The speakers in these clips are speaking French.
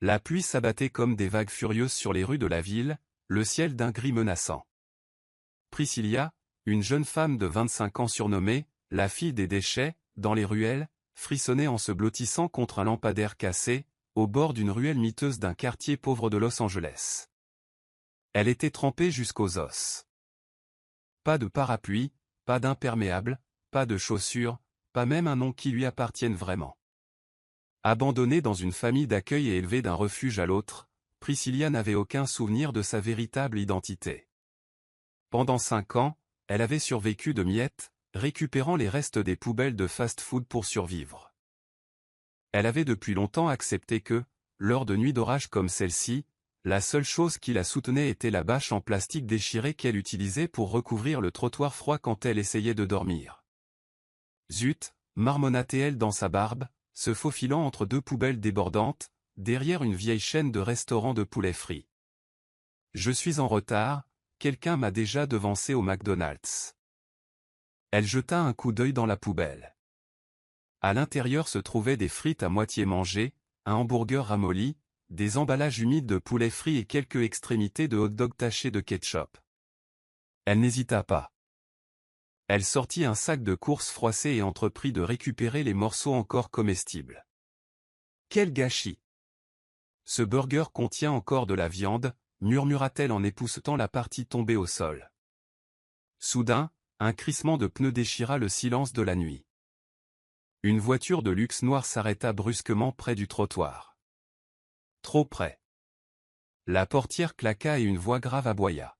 La pluie s'abattait comme des vagues furieuses sur les rues de la ville, le ciel d'un gris menaçant. Priscilla, une jeune femme de 25 ans surnommée « la fille des déchets », dans les ruelles, frissonnait en se blottissant contre un lampadaire cassé, au bord d'une ruelle miteuse d'un quartier pauvre de Los Angeles. Elle était trempée jusqu'aux os. Pas de parapluie, pas d'imperméable, pas de chaussures, pas même un nom qui lui appartienne vraiment. Abandonnée dans une famille d'accueil et élevée d'un refuge à l'autre, Priscilla n'avait aucun souvenir de sa véritable identité. Pendant 5 ans, elle avait survécu de miettes, récupérant les restes des poubelles de fast-food pour survivre. Elle avait depuis longtemps accepté que, lors de nuits d'orage comme celle-ci, la seule chose qui la soutenait était la bâche en plastique déchirée qu'elle utilisait pour recouvrir le trottoir froid quand elle essayait de dormir. Zut, marmonnait-elle dans sa barbe, se faufilant entre 2 poubelles débordantes, derrière une vieille chaîne de restaurants de poulet frit. Je suis en retard, quelqu'un m'a déjà devancé au McDonald's. Elle jeta un coup d'œil dans la poubelle. À l'intérieur se trouvaient des frites à moitié mangées, un hamburger ramolli, des emballages humides de poulet frit et quelques extrémités de hot-dog tachés de ketchup. Elle n'hésita pas. Elle sortit un sac de courses froissé et entreprit de récupérer les morceaux encore comestibles. Quel gâchis! Ce burger contient encore de la viande, murmura-t-elle en époussetant la partie tombée au sol. Soudain, un crissement de pneus déchira le silence de la nuit. Une voiture de luxe noire s'arrêta brusquement près du trottoir. Trop près. La portière claqua et une voix grave aboya.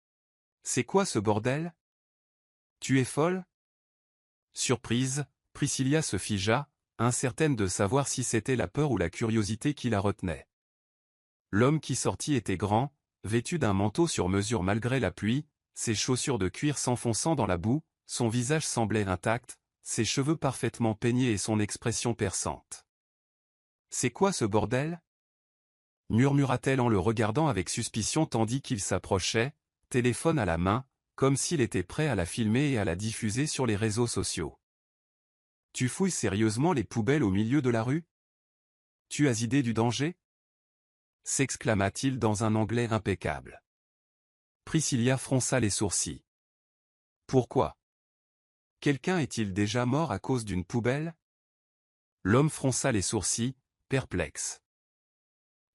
« C'est quoi ce bordel? Tu es folle ?» Surprise, Priscilla se figea, incertaine de savoir si c'était la peur ou la curiosité qui la retenait. L'homme qui sortit était grand, vêtu d'un manteau sur mesure malgré la pluie, ses chaussures de cuir s'enfonçant dans la boue, son visage semblait intact, ses cheveux parfaitement peignés et son expression perçante. « C'est quoi ce bordel ?» murmura-t-elle en le regardant avec suspicion tandis qu'il s'approchait, téléphone à la main, comme s'il était prêt à la filmer et à la diffuser sur les réseaux sociaux. « Tu fouilles sérieusement les poubelles au milieu de la rue? Tu as idée du danger ?» s'exclama-t-il dans un anglais impeccable. Priscilla fronça les sourcils. Pourquoi? Quelqu'un est-il déjà mort à cause d'une poubelle? L'homme fronça les sourcils, perplexe.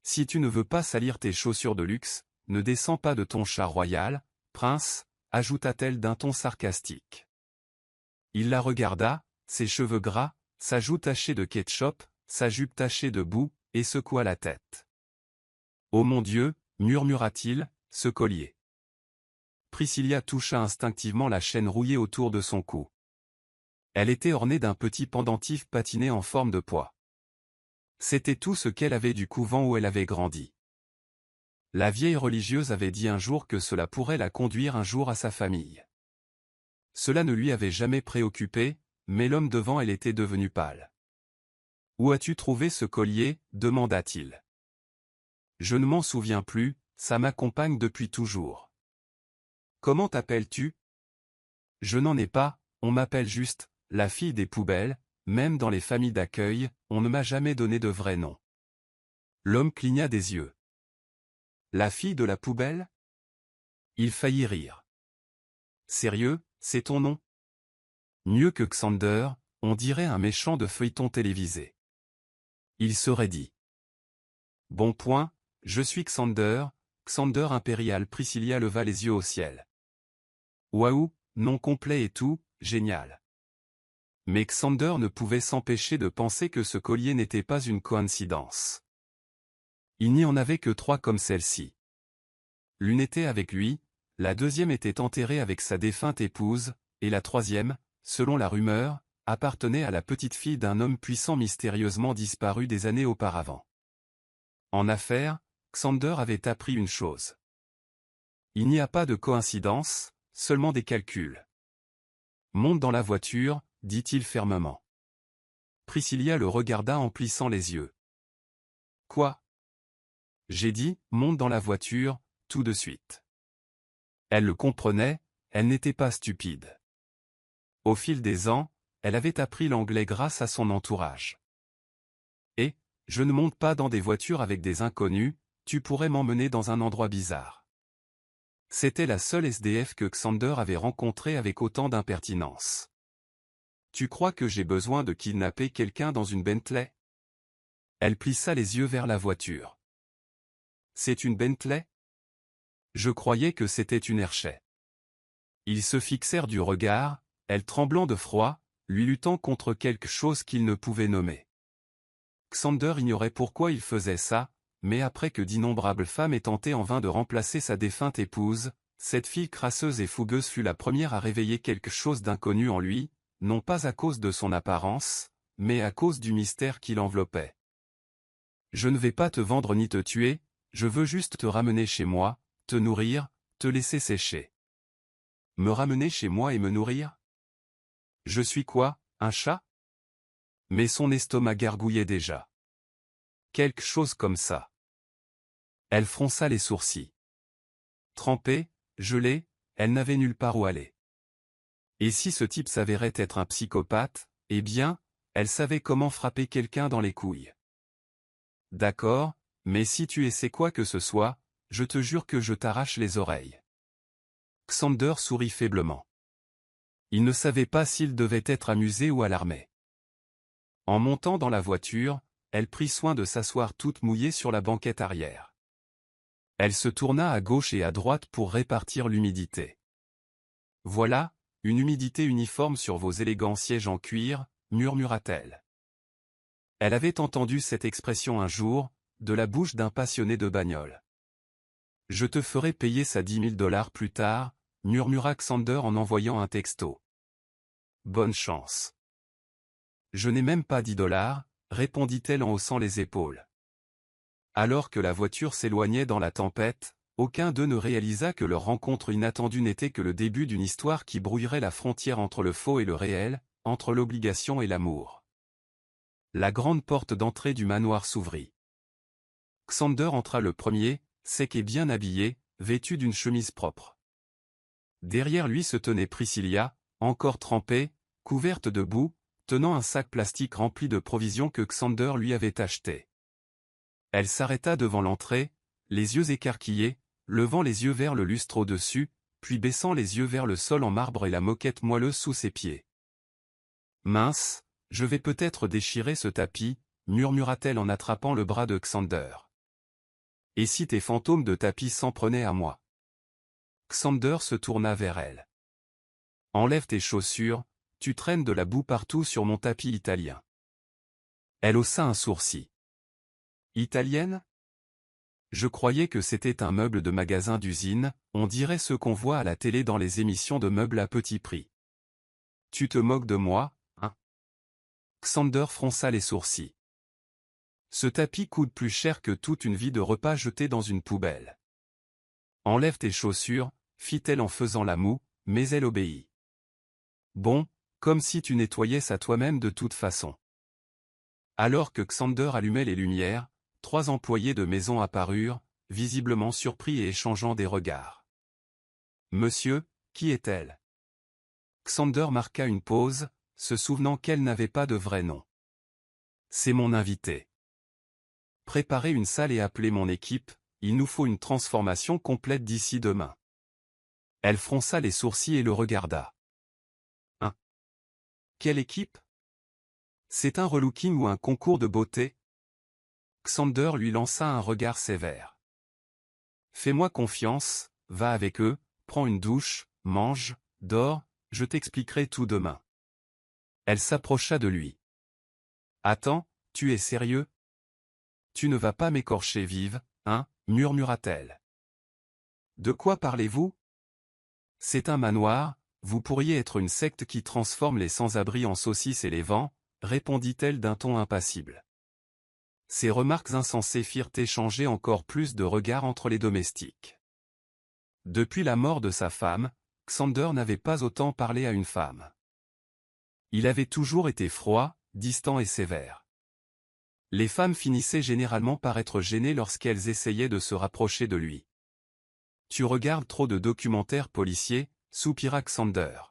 Si tu ne veux pas salir tes chaussures de luxe, ne descends pas de ton char royal, prince, ajouta-t-elle d'un ton sarcastique. Il la regarda, ses cheveux gras, sa joue tachée de ketchup, sa jupe tachée de boue, et secoua la tête. Oh mon Dieu, murmura-t-il, ce collier. Priscilla toucha instinctivement la chaîne rouillée autour de son cou. Elle était ornée d'un petit pendentif patiné en forme de pois. C'était tout ce qu'elle avait du couvent où elle avait grandi. La vieille religieuse avait dit un jour que cela pourrait la conduire un jour à sa famille. Cela ne lui avait jamais préoccupé, mais l'homme devant elle était devenu pâle. « Où as-tu trouvé ce collier ?» demanda-t-il. « Je ne m'en souviens plus, ça m'accompagne depuis toujours. »« Comment t'appelles-tu » ? « Je n'en ai pas, on m'appelle juste « la fille des poubelles », même dans les familles d'accueil, on ne m'a jamais donné de vrai nom. » L'homme cligna des yeux. « La fille de la poubelle ?» Il faillit rire. « Sérieux, c'est ton nom ? Mieux que Xander, on dirait un méchant de feuilleton télévisé. » Il serait dit. « Bon point, je suis Xander, Xander impérial. » Priscilla leva les yeux au ciel. « Waouh, nom complet et tout, génial. » Mais Xander ne pouvait s'empêcher de penser que ce collier n'était pas une coïncidence. Il n'y en avait que 3 comme celle-ci. L'une était avec lui, la deuxième était enterrée avec sa défunte épouse, et la troisième, selon la rumeur, appartenait à la petite-fille d'un homme puissant mystérieusement disparu des années auparavant. En affaires, Xander avait appris une chose. Il n'y a pas de coïncidence, seulement des calculs. Monte dans la voiture, dit-il fermement. Priscilla le regarda en plissant les yeux. Quoi? J'ai dit, monte dans la voiture, tout de suite. Elle le comprenait, elle n'était pas stupide. Au fil des ans, elle avait appris l'anglais grâce à son entourage. Et, Je ne monte pas dans des voitures avec des inconnus, tu pourrais m'emmener dans un endroit bizarre. C'était la seule SDF que Xander avait rencontrée avec autant d'impertinence. Tu crois que j'ai besoin de kidnapper quelqu'un dans une Bentley? Elle plissa les yeux vers la voiture. C'est une Bentley? Je croyais que c'était une Hershey. Ils se fixèrent du regard, elle tremblant de froid, lui luttant contre quelque chose qu'il ne pouvait nommer. Xander ignorait pourquoi il faisait ça, mais après que d'innombrables femmes aient tenté en vain de remplacer sa défunte épouse, cette fille crasseuse et fougueuse fut la première à réveiller quelque chose d'inconnu en lui, non pas à cause de son apparence, mais à cause du mystère qui l'enveloppait. Je ne vais pas te vendre ni te tuer, je veux juste te ramener chez moi, te nourrir, te laisser sécher. Me ramener chez moi et me nourrir? Je suis quoi, un chat? Mais son estomac gargouillait déjà. Quelque chose comme ça. Elle fronça les sourcils. Trempée, gelée, elle n'avait nulle part où aller. Et si ce type s'avérait être un psychopathe, eh bien, elle savait comment frapper quelqu'un dans les couilles. D'accord, mais si tu essaies quoi que ce soit, je te jure que je t'arrache les oreilles. Xander sourit faiblement. Il ne savait pas s'il devait être amusé ou alarmé. En montant dans la voiture, elle prit soin de s'asseoir toute mouillée sur la banquette arrière. Elle se tourna à gauche et à droite pour répartir l'humidité. Voilà, une humidité uniforme sur vos élégants sièges en cuir, murmura-t-elle. Elle avait entendu cette expression un jour, de la bouche d'un passionné de bagnole. Je te ferai payer ça $10 000 plus tard, murmura Xander en envoyant un texto. Bonne chance. Je n'ai même pas $10, répondit-elle en haussant les épaules. Alors que la voiture s'éloignait dans la tempête, aucun d'eux ne réalisa que leur rencontre inattendue n'était que le début d'une histoire qui brouillerait la frontière entre le faux et le réel, entre l'obligation et l'amour. La grande porte d'entrée du manoir s'ouvrit. Xander entra le premier, sec et bien habillé, vêtu d'une chemise propre. Derrière lui se tenait Priscilla, encore trempée, couverte de boue, tenant un sac plastique rempli de provisions que Xander lui avait achetées. Elle s'arrêta devant l'entrée, les yeux écarquillés, levant les yeux vers le lustre au-dessus, puis baissant les yeux vers le sol en marbre et la moquette moelleuse sous ses pieds. « Mince, je vais peut-être déchirer ce tapis, » murmura-t-elle en attrapant le bras de Xander. « Et si tes fantômes de tapis s'en prenaient à moi ?» Xander se tourna vers elle. « Enlève tes chaussures, tu traînes de la boue partout sur mon tapis italien. » Elle haussa un sourcil. « Italienne ? Je croyais que c'était un meuble de magasin d'usine, on dirait ce qu'on voit à la télé dans les émissions de meubles à petit prix. Tu te moques de moi, hein ? » Xander fronça les sourcils. Ce tapis coûte plus cher que toute une vie de repas jetés dans une poubelle. Enlève tes chaussures, fit-elle en faisant la moue, mais elle obéit. Bon, comme si tu nettoyais ça toi-même de toute façon. Alors que Xander allumait les lumières, 3 employés de maison apparurent, visiblement surpris et échangeant des regards. Monsieur, qui est-elle ? Xander marqua une pause, se souvenant qu'elle n'avait pas de vrai nom. C'est mon invité. Préparez une salle et appelez mon équipe, il nous faut une transformation complète d'ici demain. Elle fronça les sourcils et le regarda. Hein ? Quelle équipe ? C'est un relooking ou un concours de beauté ? Xander lui lança un regard sévère. Fais-moi confiance, va avec eux, prends une douche, mange, dors, je t'expliquerai tout demain. Elle s'approcha de lui. Attends, tu es sérieux ? Tu ne vas pas m'écorcher vive, hein, murmura-t-elle. De quoi parlez-vous ? C'est un manoir, vous pourriez être une secte qui transforme les sans-abri en saucisses et les vend, répondit-elle d'un ton impassible. Ces remarques insensées firent échanger encore plus de regards entre les domestiques. Depuis la mort de sa femme, Xander n'avait pas autant parlé à une femme. Il avait toujours été froid, distant et sévère. Les femmes finissaient généralement par être gênées lorsqu'elles essayaient de se rapprocher de lui. « Tu regardes trop de documentaires policiers » soupira Xander.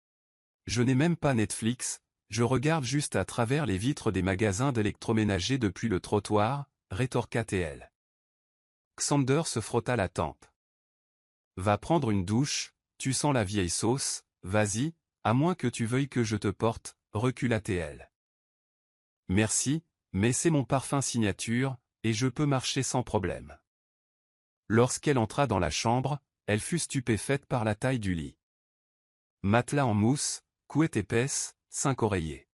« Je n'ai même pas Netflix, je regarde juste à travers les vitres des magasins d'électroménager depuis le trottoir, rétorqua-t-elle. Xander se frotta la tempe. Va prendre une douche, tu sens la vieille sauce, vas-y, à moins que tu veuilles que je te porte, recula-t-elle. Merci, mais c'est mon parfum signature, et je peux marcher sans problème. Lorsqu'elle entra dans la chambre, elle fut stupéfaite par la taille du lit. Matelas en mousse, couette épaisse, 5 oreillers.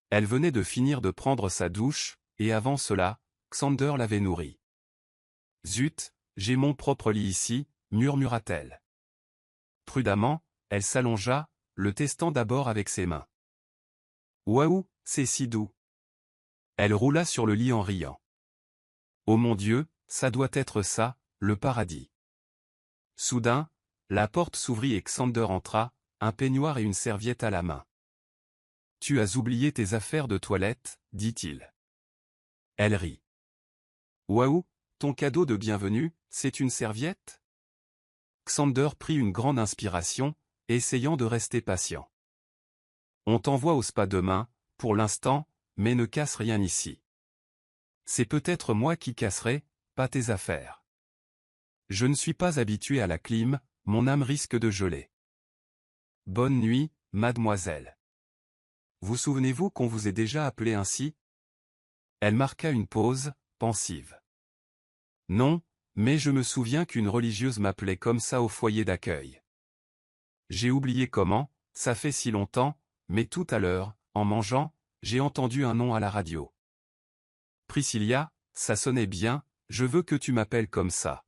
Elle venait de finir de prendre sa douche, et avant cela, Xander l'avait nourrie. Zut, j'ai mon propre lit ici, murmura-t-elle. Prudemment, elle s'allongea, le testant d'abord avec ses mains. Waouh, c'est si doux. Elle roula sur le lit en riant. Oh mon Dieu, ça doit être ça, le paradis. Soudain, la porte s'ouvrit et Xander entra, un peignoir et une serviette à la main. Tu as oublié tes affaires de toilette, dit-il. Elle rit. Waouh, ton cadeau de bienvenue, c'est une serviette? Xander prit une grande inspiration, essayant de rester patient. On t'envoie au spa demain, pour l'instant, mais ne casse rien ici. C'est peut-être moi qui casserai, pas tes affaires. Je ne suis pas habitué à la clim, mon âme risque de geler. Bonne nuit, mademoiselle. Vous souvenez-vous qu'on vous ait déjà appelé ainsi? Elle marqua une pause, pensive. Non, mais je me souviens qu'une religieuse m'appelait comme ça au foyer d'accueil. J'ai oublié comment, ça fait si longtemps, mais tout à l'heure, en mangeant, j'ai entendu un nom à la radio. Priscilla, ça sonnait bien, je veux que tu m'appelles comme ça.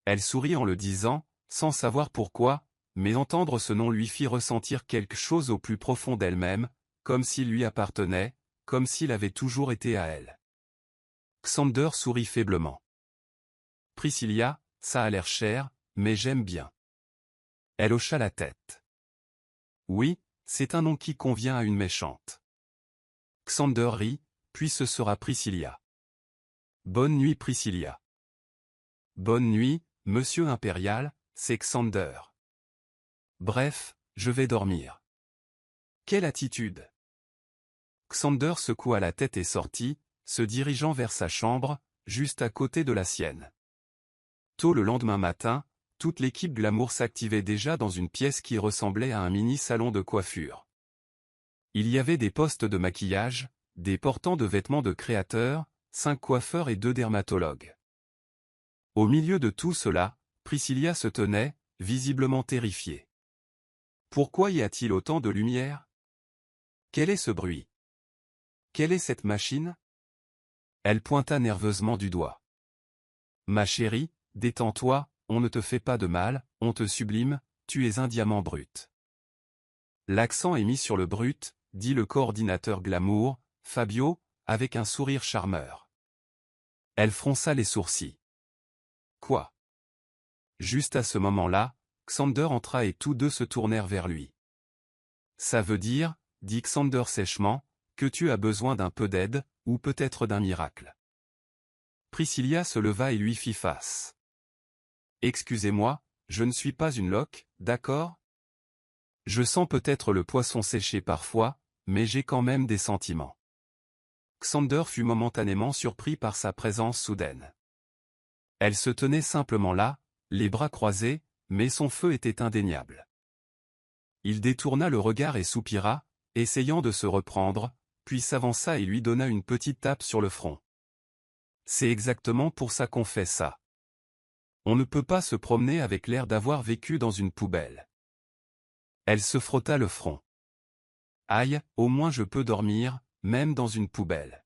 Elle sourit en le disant, sans savoir pourquoi, mais entendre ce nom lui fit ressentir quelque chose au plus profond d'elle-même, comme s'il lui appartenait, comme s'il avait toujours été à elle. Xander sourit faiblement. Priscilla, ça a l'air cher, mais j'aime bien. Elle hocha la tête. Oui, c'est un nom qui convient à une méchante. Xander rit, puis ce sera Priscilla. Bonne nuit Priscilla. Bonne nuit, monsieur Impérial, c'est Xander. Bref, je vais dormir. Quelle attitude! Xander secoua la tête et sortit, se dirigeant vers sa chambre, juste à côté de la sienne. Tôt le lendemain matin, toute l'équipe Glamour s'activait déjà dans une pièce qui ressemblait à un mini-salon de coiffure. Il y avait des postes de maquillage, des portants de vêtements de créateurs, 5 coiffeurs et 2 dermatologues. Au milieu de tout cela, Priscilla se tenait, visiblement terrifiée. Pourquoi y a-t-il autant de lumière? Quel est ce bruit? Quelle est cette machine? Elle pointa nerveusement du doigt. Ma chérie, détends-toi, on ne te fait pas de mal, on te sublime, tu es un diamant brut. L'accent est mis sur le brut, dit le coordinateur Glamour, Fabio, avec un sourire charmeur. Elle fronça les sourcils. Quoi? Juste à ce moment-là, Xander entra et tous deux se tournèrent vers lui. Ça veut dire, dit Xander sèchement, que tu as besoin d'un peu d'aide, ou peut-être d'un miracle. Priscilla se leva et lui fit face. Excusez-moi, je ne suis pas une loque, d'accord? Je sens peut-être le poisson séché parfois, mais j'ai quand même des sentiments. Xander fut momentanément surpris par sa présence soudaine. Elle se tenait simplement là, les bras croisés, mais son feu était indéniable. Il détourna le regard et soupira, essayant de se reprendre, puis s'avança et lui donna une petite tape sur le front. C'est exactement pour ça qu'on fait ça. On ne peut pas se promener avec l'air d'avoir vécu dans une poubelle. Elle se frotta le front. Aïe, au moins je peux dormir, même dans une poubelle.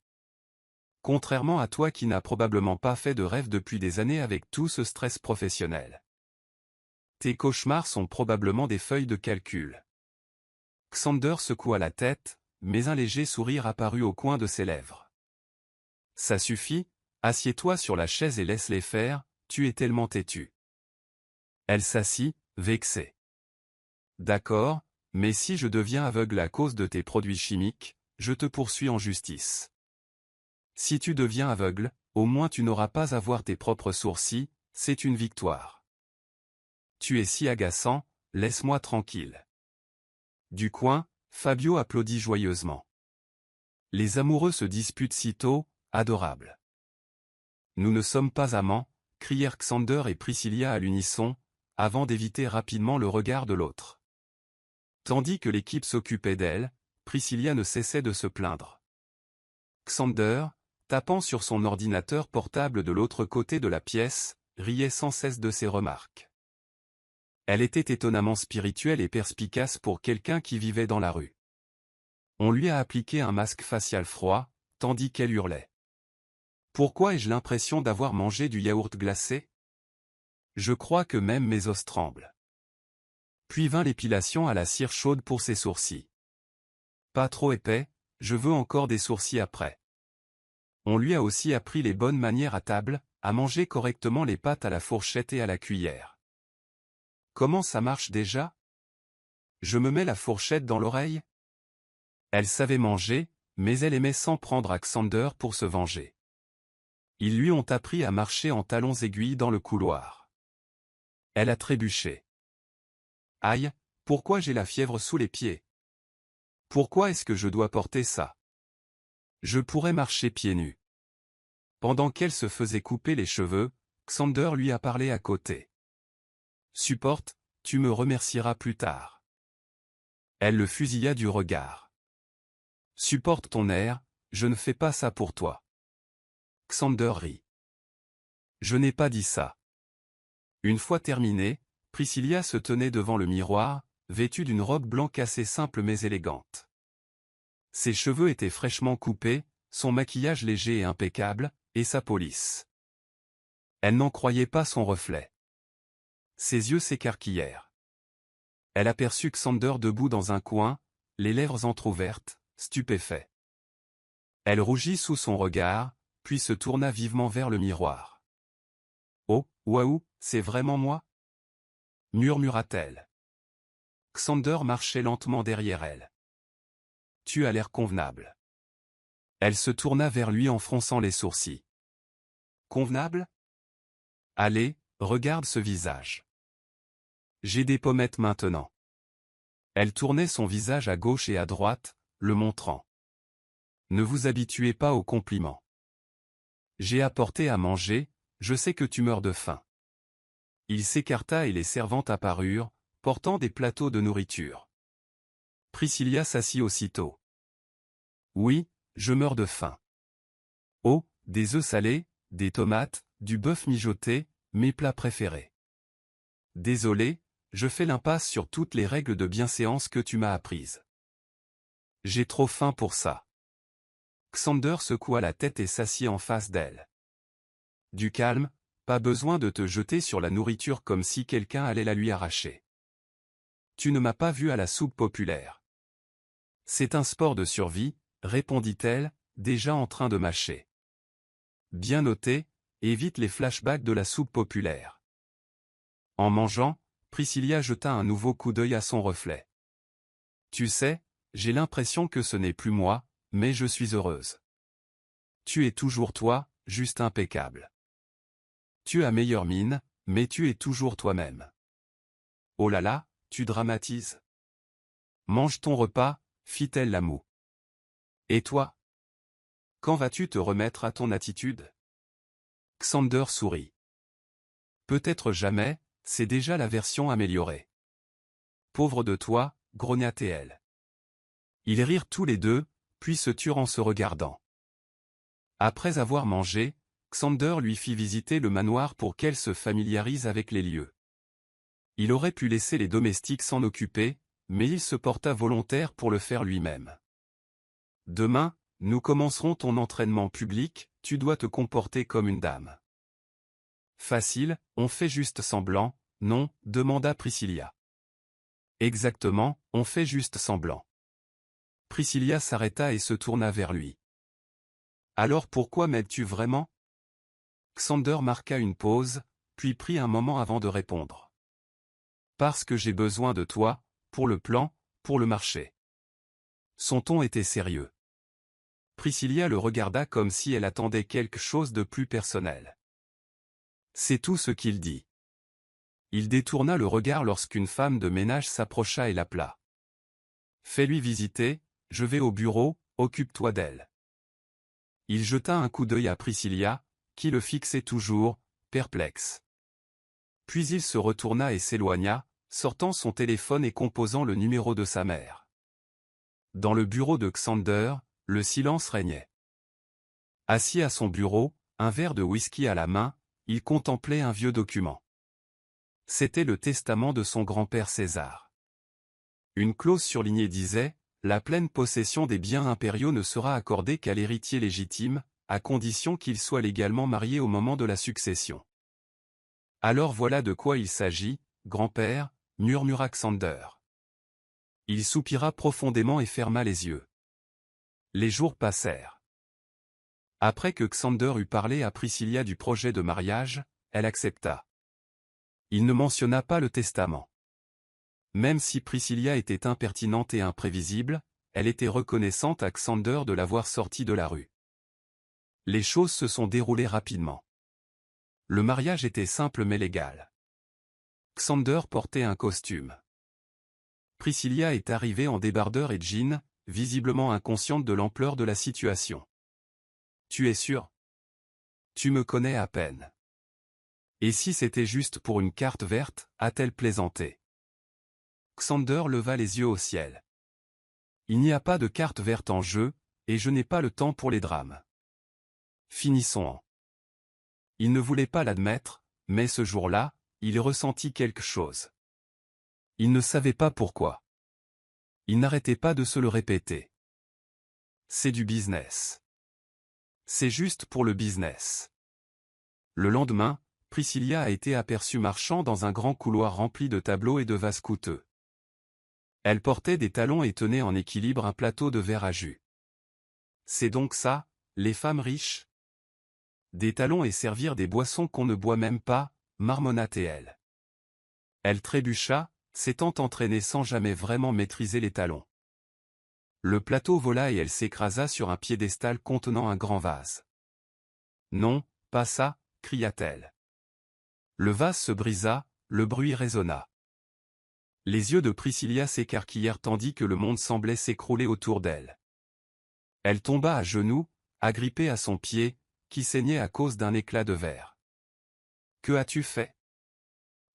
Contrairement à toi qui n'as probablement pas fait de rêve depuis des années avec tout ce stress professionnel. Tes cauchemars sont probablement des feuilles de calcul. Xander secoua la tête, mais un léger sourire apparut au coin de ses lèvres. Ça suffit, assieds-toi sur la chaise et laisse-les faire, tu es tellement têtu. Elle s'assit, vexée. D'accord, mais si je deviens aveugle à cause de tes produits chimiques, je te poursuis en justice. Si tu deviens aveugle, au moins tu n'auras pas à voir tes propres sourcils, c'est une victoire. Tu es si agaçant, laisse-moi tranquille. Du coin, Fabio applaudit joyeusement. Les amoureux se disputent si tôt, adorable. Nous ne sommes pas amants, crièrent Xander et Priscilla à l'unisson, avant d'éviter rapidement le regard de l'autre. Tandis que l'équipe s'occupait d'elle, Priscilla ne cessait de se plaindre. Xander, tapant sur son ordinateur portable de l'autre côté de la pièce, riait sans cesse de ses remarques. Elle était étonnamment spirituelle et perspicace pour quelqu'un qui vivait dans la rue. On lui a appliqué un masque facial froid, tandis qu'elle hurlait. Pourquoi ai-je l'impression d'avoir mangé du yaourt glacé? Je crois que même mes os tremblent. Puis vint l'épilation à la cire chaude pour ses sourcils. Pas trop épais, je veux encore des sourcils après. On lui a aussi appris les bonnes manières à table, à manger correctement les pâtes à la fourchette et à la cuillère. Comment ça marche déjà? Je me mets la fourchette dans l'oreille? Elle savait manger, mais elle aimait s'en prendre à Xander pour se venger. Ils lui ont appris à marcher en talons aiguilles dans le couloir. Elle a trébuché. Aïe, pourquoi j'ai la fièvre sous les pieds? Pourquoi est-ce que je dois porter ça? Je pourrais marcher pieds nus. Pendant qu'elle se faisait couper les cheveux, Xander lui a parlé à côté. Supporte, tu me remercieras plus tard. Elle le fusilla du regard. Supporte ton air, je ne fais pas ça pour toi. Xander rit. Je n'ai pas dit ça. Une fois terminé, Priscilla se tenait devant le miroir, vêtue d'une robe blanche assez simple mais élégante. Ses cheveux étaient fraîchement coupés, son maquillage léger et impeccable, et sa peau lisse. Elle n'en croyait pas son reflet. Ses yeux s'écarquillèrent. Elle aperçut Xander debout dans un coin, les lèvres entr'ouvertes, stupéfait. Elle rougit sous son regard, puis se tourna vivement vers le miroir. « Oh, waouh, c'est vraiment moi ?» murmura-t-elle. Xander marchait lentement derrière elle. « Tu as l'air convenable. » Elle se tourna vers lui en fronçant les sourcils. « Convenable? Allez, regarde ce visage. J'ai des pommettes maintenant. » Elle tournait son visage à gauche et à droite, le montrant. « Ne vous habituez pas aux compliments. J'ai apporté à manger, je sais que tu meurs de faim. » Il s'écarta et les servantes apparurent, portant des plateaux de nourriture. Priscilla s'assit aussitôt. « Oui, je meurs de faim. Oh, des œufs salés, des tomates, du bœuf mijoté, mes plats préférés. Désolé, je fais l'impasse sur toutes les règles de bienséance que tu m'as apprises. J'ai trop faim pour ça. » Xander secoua la tête et s'assit en face d'elle. « Du calme, pas besoin de te jeter sur la nourriture comme si quelqu'un allait la lui arracher. Tu ne m'as pas vu à la soupe populaire. C'est un sport de survie, répondit-elle, déjà en train de mâcher. Bien noté, évite les flashbacks de la soupe populaire. En mangeant, Priscilla jeta un nouveau coup d'œil à son reflet. Tu sais, j'ai l'impression que ce n'est plus moi, mais je suis heureuse. Tu es toujours toi, juste impeccable. Tu as meilleure mine, mais tu es toujours toi-même. Oh là là, tu dramatises. Mange ton repas, fit-elle la moue. Et toi? Quand vas-tu te remettre à ton attitude? Xander sourit. Peut-être jamais, c'est déjà la version améliorée. Pauvre de toi, grogna-t-elle. Ils rirent tous les deux, puis se turent en se regardant. Après avoir mangé, Xander lui fit visiter le manoir pour qu'elle se familiarise avec les lieux. Il aurait pu laisser les domestiques s'en occuper, mais il se porta volontaire pour le faire lui-même. Demain, nous commencerons ton entraînement public, tu dois te comporter comme une dame. Facile, on fait juste semblant, non, demanda Priscilla. Exactement, on fait juste semblant. Priscilla s'arrêta et se tourna vers lui. Alors pourquoi m'aides-tu vraiment? Xander marqua une pause, puis prit un moment avant de répondre. Parce que j'ai besoin de toi, pour le plan, pour le marché. Son ton était sérieux. Priscilla le regarda comme si elle attendait quelque chose de plus personnel. C'est tout ce qu'il dit. Il détourna le regard lorsqu'une femme de ménage s'approcha et l'appela. Fais-lui visiter, je vais au bureau, occupe-toi d'elle. Il jeta un coup d'œil à Priscilla, qui le fixait toujours, perplexe. Puis il se retourna et s'éloigna, sortant son téléphone et composant le numéro de sa mère. Dans le bureau de Xander, le silence régnait. Assis à son bureau, un verre de whisky à la main, il contemplait un vieux document. C'était le testament de son grand-père César. Une clause surlignée disait « La pleine possession des biens impériaux ne sera accordée qu'à l'héritier légitime, à condition qu'il soit légalement marié au moment de la succession. » Alors voilà de quoi il s'agit, grand-père, murmura Xander. Il soupira profondément et ferma les yeux. Les jours passèrent. Après que Xander eut parlé à Priscilla du projet de mariage, elle accepta. Il ne mentionna pas le testament. Même si Priscilla était impertinente et imprévisible, elle était reconnaissante à Xander de l'avoir sortie de la rue. Les choses se sont déroulées rapidement. Le mariage était simple mais légal. Xander portait un costume. Priscilla est arrivée en débardeur et jean, visiblement inconsciente de l'ampleur de la situation. « Tu es sûr ? Tu me connais à peine. Et si c'était juste pour une carte verte, a-t-elle plaisanté ? » Xander leva les yeux au ciel. « Il n'y a pas de carte verte en jeu, et je n'ai pas le temps pour les drames. Finissons-en. » Il ne voulait pas l'admettre, mais ce jour-là, il ressentit quelque chose. Il ne savait pas pourquoi. Il n'arrêtait pas de se le répéter. C'est du business. C'est juste pour le business. Le lendemain, Priscilla a été aperçue marchant dans un grand couloir rempli de tableaux et de vases coûteux. Elle portait des talons et tenait en équilibre un plateau de verre à jus. C'est donc ça, les femmes riches ? Des talons et servir des boissons qu'on ne boit même pas, marmonna-t-elle. Elle trébucha, s'étant entraînée sans jamais vraiment maîtriser les talons. Le plateau vola et elle s'écrasa sur un piédestal contenant un grand vase. « Non, pas ça !» cria-t-elle. Le vase se brisa, le bruit résonna. Les yeux de Priscilla s'écarquillèrent tandis que le monde semblait s'écrouler autour d'elle. Elle tomba à genoux, agrippée à son pied, qui saignait à cause d'un éclat de verre. « Que as-tu fait ?»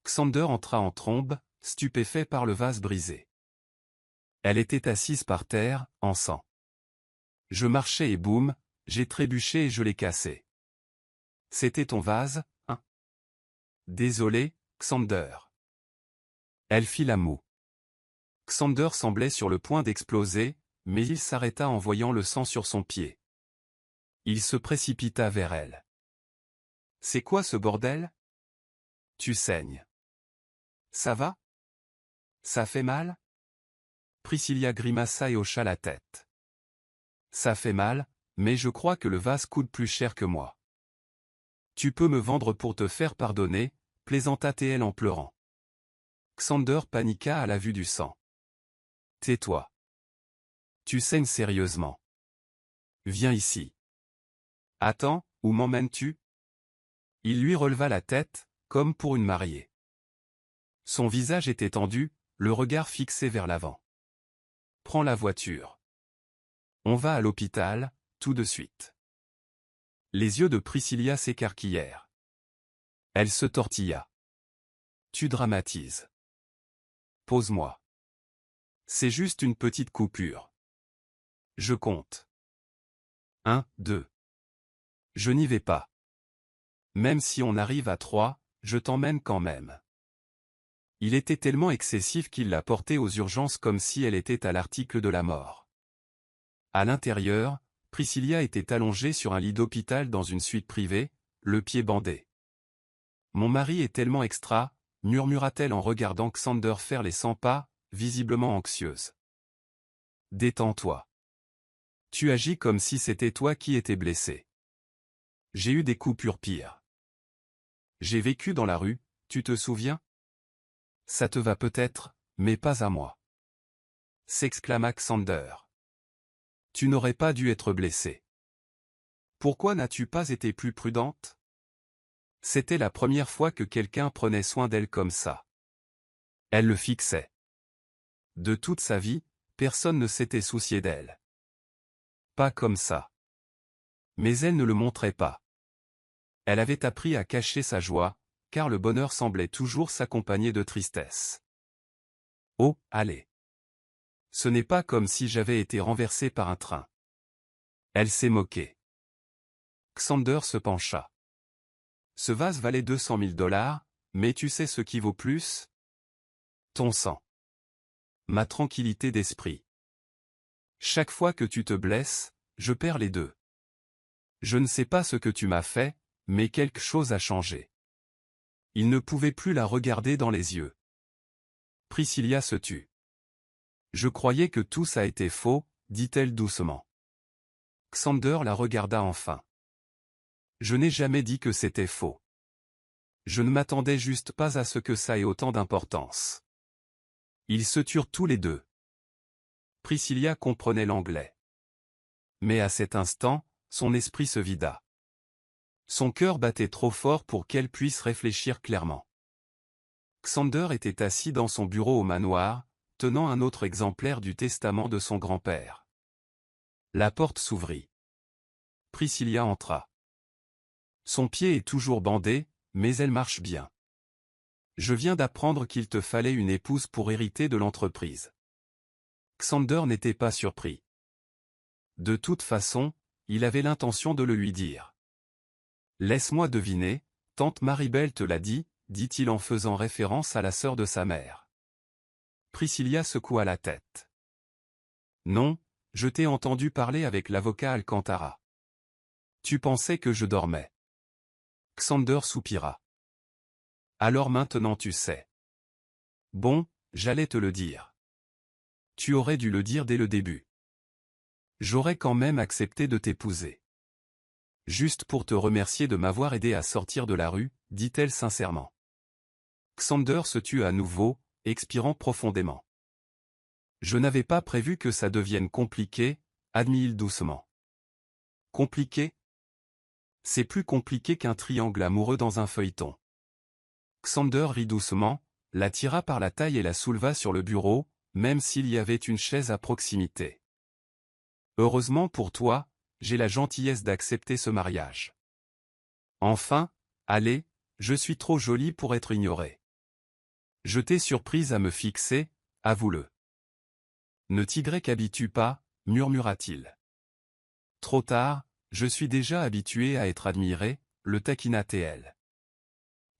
Xander entra en trombe, stupéfait par le vase brisé. Elle était assise par terre, en sang. « Je marchais et boum, j'ai trébuché et je l'ai cassé. »« C'était ton vase, hein ? » ?»« Désolé, Xander. » Elle fit la moue. Xander semblait sur le point d'exploser, mais il s'arrêta en voyant le sang sur son pied. Il se précipita vers elle. « C'est quoi ce bordel ? Tu saignes. Ça va ? Ça fait mal ?» Priscilla grimaça et hocha la tête. « Ça fait mal, mais je crois que le vase coûte plus cher que moi. »« Tu peux me vendre pour te faire pardonner, » plaisanta-t-elle en pleurant. Xander paniqua à la vue du sang. « Tais-toi. Tu saignes sérieusement. Viens ici. »« Attends, où m'emmènes-tu » Il lui releva la tête, comme pour une mariée. Son visage était tendu, le regard fixé vers l'avant. « Prends la voiture. On va à l'hôpital, tout de suite. » Les yeux de Priscilla s'écarquillèrent. Elle se tortilla. « Tu dramatises. Pose-moi. C'est juste une petite coupure. Je compte. 1, 2. Je n'y vais pas. Même si on arrive à 3, je t'emmène quand même. » Il était tellement excessif qu'il la portait aux urgences comme si elle était à l'article de la mort. À l'intérieur, Priscilla était allongée sur un lit d'hôpital dans une suite privée, le pied bandé. « Mon mari est tellement extra », murmura-t-elle en regardant Xander faire les 100 pas, visiblement anxieuse. « Détends-toi. Tu agis comme si c'était toi qui étais blessé. J'ai eu des coupures pires. J'ai vécu dans la rue, tu te souviens ? Ça te va peut-être, mais pas à moi. » s'exclama Xander. « Tu n'aurais pas dû être blessé. Pourquoi n'as-tu pas été plus prudente ? » C'était la première fois que quelqu'un prenait soin d'elle comme ça. Elle le fixait. De toute sa vie, Personne ne s'était soucié d'elle. Pas comme ça. Mais elle ne le montrait pas. Elle avait appris à cacher sa joie, car le bonheur semblait toujours s'accompagner de tristesse. Oh, allez. Ce n'est pas comme si j'avais été renversé par un train. Elle s'est moquée. Xander se pencha. Ce vase valait 200 000 $, mais tu sais ce qui vaut plus? Ton sang. Ma tranquillité d'esprit. Chaque fois que tu te blesses, je perds les deux. Je ne sais pas ce que tu m'as fait, mais quelque chose a changé. Il ne pouvait plus la regarder dans les yeux. Priscilla se tut. Je croyais que tout ça était faux, dit-elle doucement. Xander la regarda enfin. Je n'ai jamais dit que c'était faux. Je ne m'attendais juste pas à ce que ça ait autant d'importance. Ils se turent tous les deux. Priscilla comprenait l'anglais. Mais à cet instant, son esprit se vida. Son cœur battait trop fort pour qu'elle puisse réfléchir clairement. Xander était assis dans son bureau au manoir, tenant un autre exemplaire du testament de son grand-père. La porte s'ouvrit. Priscilla entra. Son pied est toujours bandé, mais elle marche bien. Je viens d'apprendre qu'il te fallait une épouse pour hériter de l'entreprise. Xander n'était pas surpris. De toute façon, il avait l'intention de le lui dire. Laisse-moi deviner, tante Maribel te l'a dit, dit-il en faisant référence à la sœur de sa mère. Priscilla secoua la tête. Non, je t'ai entendu parler avec l'avocat Alcantara. Tu pensais que je dormais. Xander soupira. Alors maintenant tu sais. Bon, j'allais te le dire. Tu aurais dû le dire dès le début. J'aurais quand même accepté de t'épouser. Juste pour te remercier de m'avoir aidé à sortir de la rue, dit-elle sincèrement. Xander se tut à nouveau, expirant profondément. Je n'avais pas prévu que ça devienne compliqué, admit-il doucement. Compliqué? C'est plus compliqué qu'un triangle amoureux dans un feuilleton. Xander rit doucement, la tira par la taille et la souleva sur le bureau, même s'il y avait une chaise à proximité. Heureusement pour toi, j'ai la gentillesse d'accepter ce mariage. Enfin, allez, je suis trop jolie pour être ignorée. Je t'ai surprise à me fixer, avoue-le. Ne t'y habitue pas, murmura-t-il. Trop tard, je suis déjà habitué à être admiré, le taquina TL.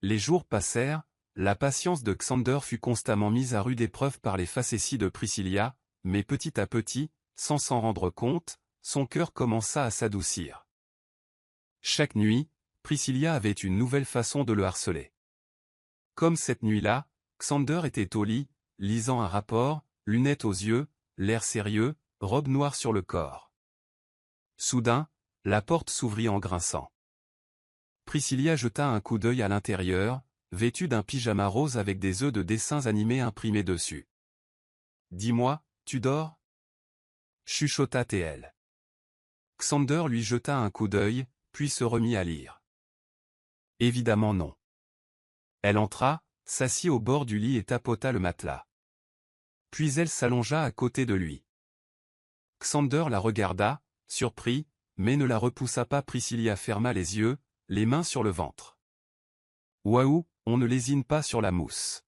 Les jours passèrent, la patience de Xander fut constamment mise à rude épreuve par les facéties de Priscilla, mais petit à petit, sans s'en rendre compte, son cœur commença à s'adoucir. Chaque nuit, Priscilla avait une nouvelle façon de le harceler. Comme cette nuit-là, Xander était au lit, lisant un rapport, lunettes aux yeux, l'air sérieux, robe noire sur le corps. Soudain, la porte s'ouvrit en grinçant. Priscilla jeta un coup d'œil à l'intérieur, vêtue d'un pyjama rose avec des œufs de dessins animés imprimés dessus. « Dis-moi, tu dors ?» chuchota TL. Xander lui jeta un coup d'œil, puis se remit à lire. Évidemment non. Elle entra, s'assit au bord du lit et tapota le matelas. Puis elle s'allongea à côté de lui. Xander la regarda, surpris, mais ne la repoussa pas. Priscilla ferma les yeux, les mains sur le ventre. Waouh, on ne lésine pas sur la mousse.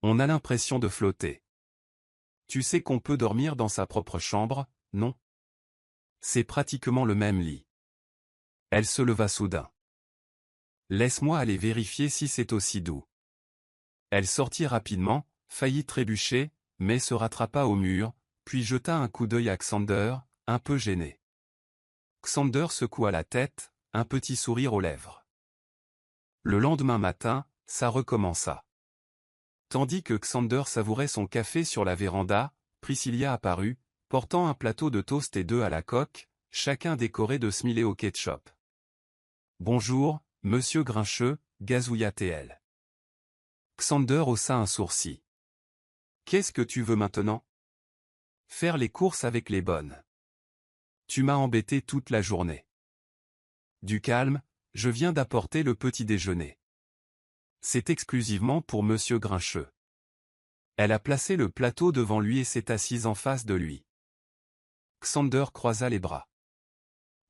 On a l'impression de flotter. Tu sais qu'on peut dormir dans sa propre chambre, non? C'est pratiquement le même lit. Elle se leva soudain. Laisse-moi aller vérifier si c'est aussi doux. Elle sortit rapidement, faillit trébucher, mais se rattrapa au mur, puis jeta un coup d'œil à Xander, un peu gêné. Xander secoua la tête, un petit sourire aux lèvres. Le lendemain matin, ça recommença. Tandis que Xander savourait son café sur la véranda, Priscilla apparut, portant un plateau de toast et d'œufs à la coque, chacun décoré de smiley au ketchup. « Bonjour, monsieur Grincheux », gazouilla-t-elle. Xander haussa un sourcil. « Qu'est-ce que tu veux maintenant ? » Faire les courses avec les bonnes. Tu m'as embêté toute la journée. Du calme, je viens d'apporter le petit déjeuner. C'est exclusivement pour monsieur Grincheux. Elle a placé le plateau devant lui et s'est assise en face de lui. Xander croisa les bras.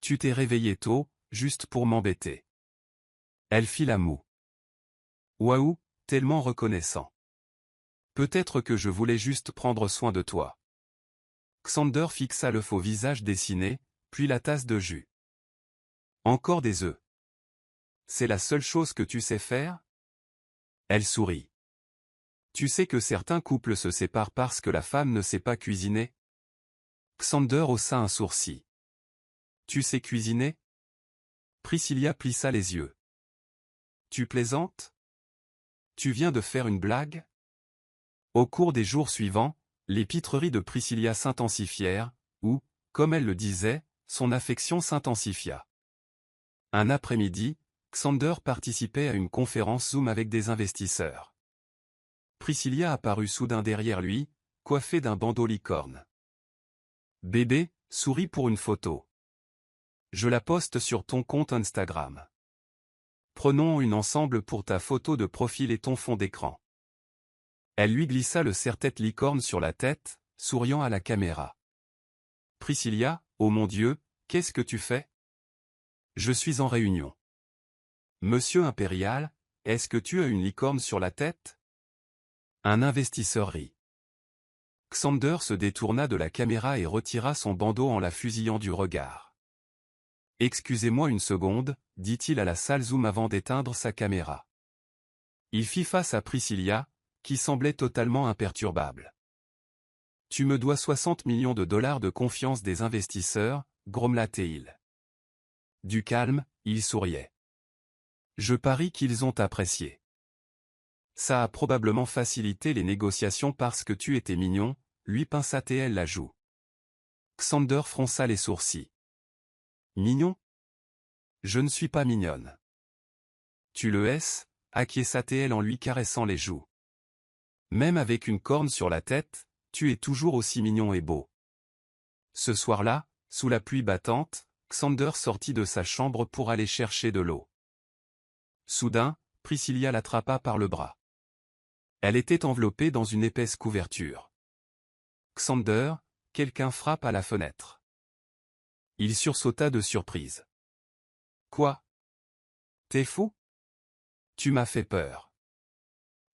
Tu t'es réveillé tôt, juste pour m'embêter. Elle fit la moue. Waouh, tellement reconnaissant. Peut-être que je voulais juste prendre soin de toi. Xander fixa le faux visage dessiné, puis la tasse de jus. Encore des œufs. C'est la seule chose que tu sais faire? Elle sourit. Tu sais que certains couples se séparent parce que la femme ne sait pas cuisiner? Xander haussa un sourcil. Tu sais cuisiner? Priscilla plissa les yeux. Tu plaisantes? Tu viens de faire une blague? Au cours des jours suivants, les pitreries de Priscilla s'intensifièrent, ou, comme elle le disait, son affection s'intensifia. Un après-midi, Xander participait à une conférence Zoom avec des investisseurs. Priscilla apparut soudain derrière lui, coiffée d'un bandeau licorne. Bébé, souris pour une photo. Je la poste sur ton compte Instagram. Prenons une ensemble pour ta photo de profil et ton fond d'écran. Elle lui glissa le serre-tête licorne sur la tête, souriant à la caméra. Priscilla, oh mon Dieu, qu'est-ce que tu fais? Je suis en réunion. Monsieur Impérial, est-ce que tu as une licorne sur la tête? Un investisseur rit. Xander se détourna de la caméra et retira son bandeau en la fusillant du regard. Excusez-moi une seconde, dit-il à la salle Zoom avant d'éteindre sa caméra. Il fit face à Priscilla, qui semblait totalement imperturbable. Tu me dois 60 millions de dollars de confiance des investisseurs, grommela-t-il. Du calme, il souriait. Je parie qu'ils ont apprécié. Ça a probablement facilité les négociations parce que tu étais mignon, lui pinça-t-elle la joue. Xander fronça les sourcils. Mignon? Je ne suis pas mignonne. Tu le es, acquiesça-t-elle en lui caressant les joues. Même avec une corne sur la tête, tu es toujours aussi mignon et beau. Ce soir-là, sous la pluie battante, Xander sortit de sa chambre pour aller chercher de l'eau. Soudain, Priscilla l'attrapa par le bras. Elle était enveloppée dans une épaisse couverture. Xander, quelqu'un frappe à la fenêtre. Il sursauta de surprise. Quoi? T'es fou? Tu m'as fait peur.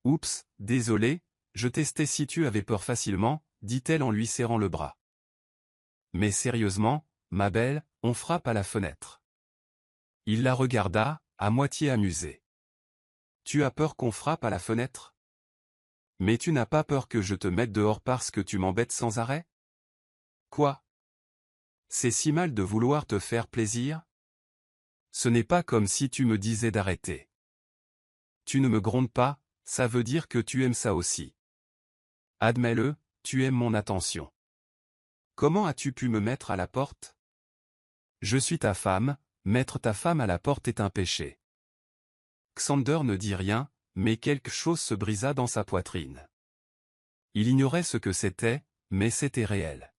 Oups, désolé, je testais si tu avais peur facilement, dit-elle en lui serrant le bras. Mais sérieusement, ma belle, on frappe à la fenêtre. Il la regarda, à moitié amusé. Tu as peur qu'on frappe à la fenêtre? Mais tu n'as pas peur que je te mette dehors parce que tu m'embêtes sans arrêt? Quoi? C'est si mal de vouloir te faire plaisir? Ce n'est pas comme si tu me disais d'arrêter. Tu ne me grondes pas, ça veut dire que tu aimes ça aussi. Admets-le, tu aimes mon attention. Comment as-tu pu me mettre à la porte? Je suis ta femme, mettre ta femme à la porte est un péché. Xander ne dit rien, mais quelque chose se brisa dans sa poitrine. Il ignorait ce que c'était, mais c'était réel.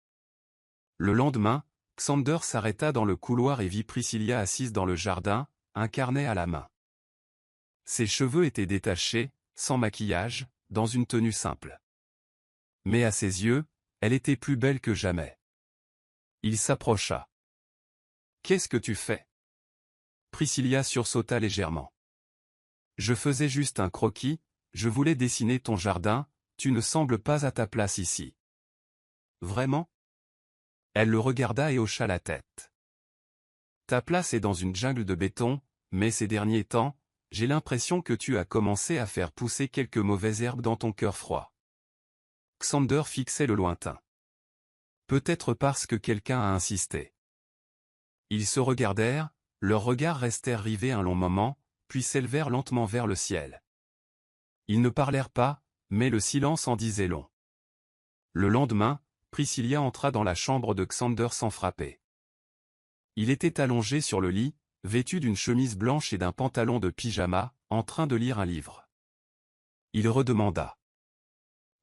Le lendemain, Xander s'arrêta dans le couloir et vit Priscilla assise dans le jardin, un carnet à la main. Ses cheveux étaient détachés, sans maquillage, dans une tenue simple. Mais à ses yeux, elle était plus belle que jamais. Il s'approcha. « Qu'est-ce que tu fais ?» Priscilla sursauta légèrement. « Je faisais juste un croquis, je voulais dessiner ton jardin, tu ne sembles pas à ta place ici. » Vraiment? Elle le regarda et hocha la tête. « Ta place est dans une jungle de béton, mais ces derniers temps, j'ai l'impression que tu as commencé à faire pousser quelques mauvaises herbes dans ton cœur froid. » Xander fixait le lointain. Peut-être parce que quelqu'un a insisté. Ils se regardèrent, leurs regards restèrent rivés un long moment, puis s'élevèrent lentement vers le ciel. Ils ne parlèrent pas, mais le silence en disait long. Le lendemain, Priscilla entra dans la chambre de Xander sans frapper. Il était allongé sur le lit, vêtu d'une chemise blanche et d'un pantalon de pyjama, en train de lire un livre. Il redemanda.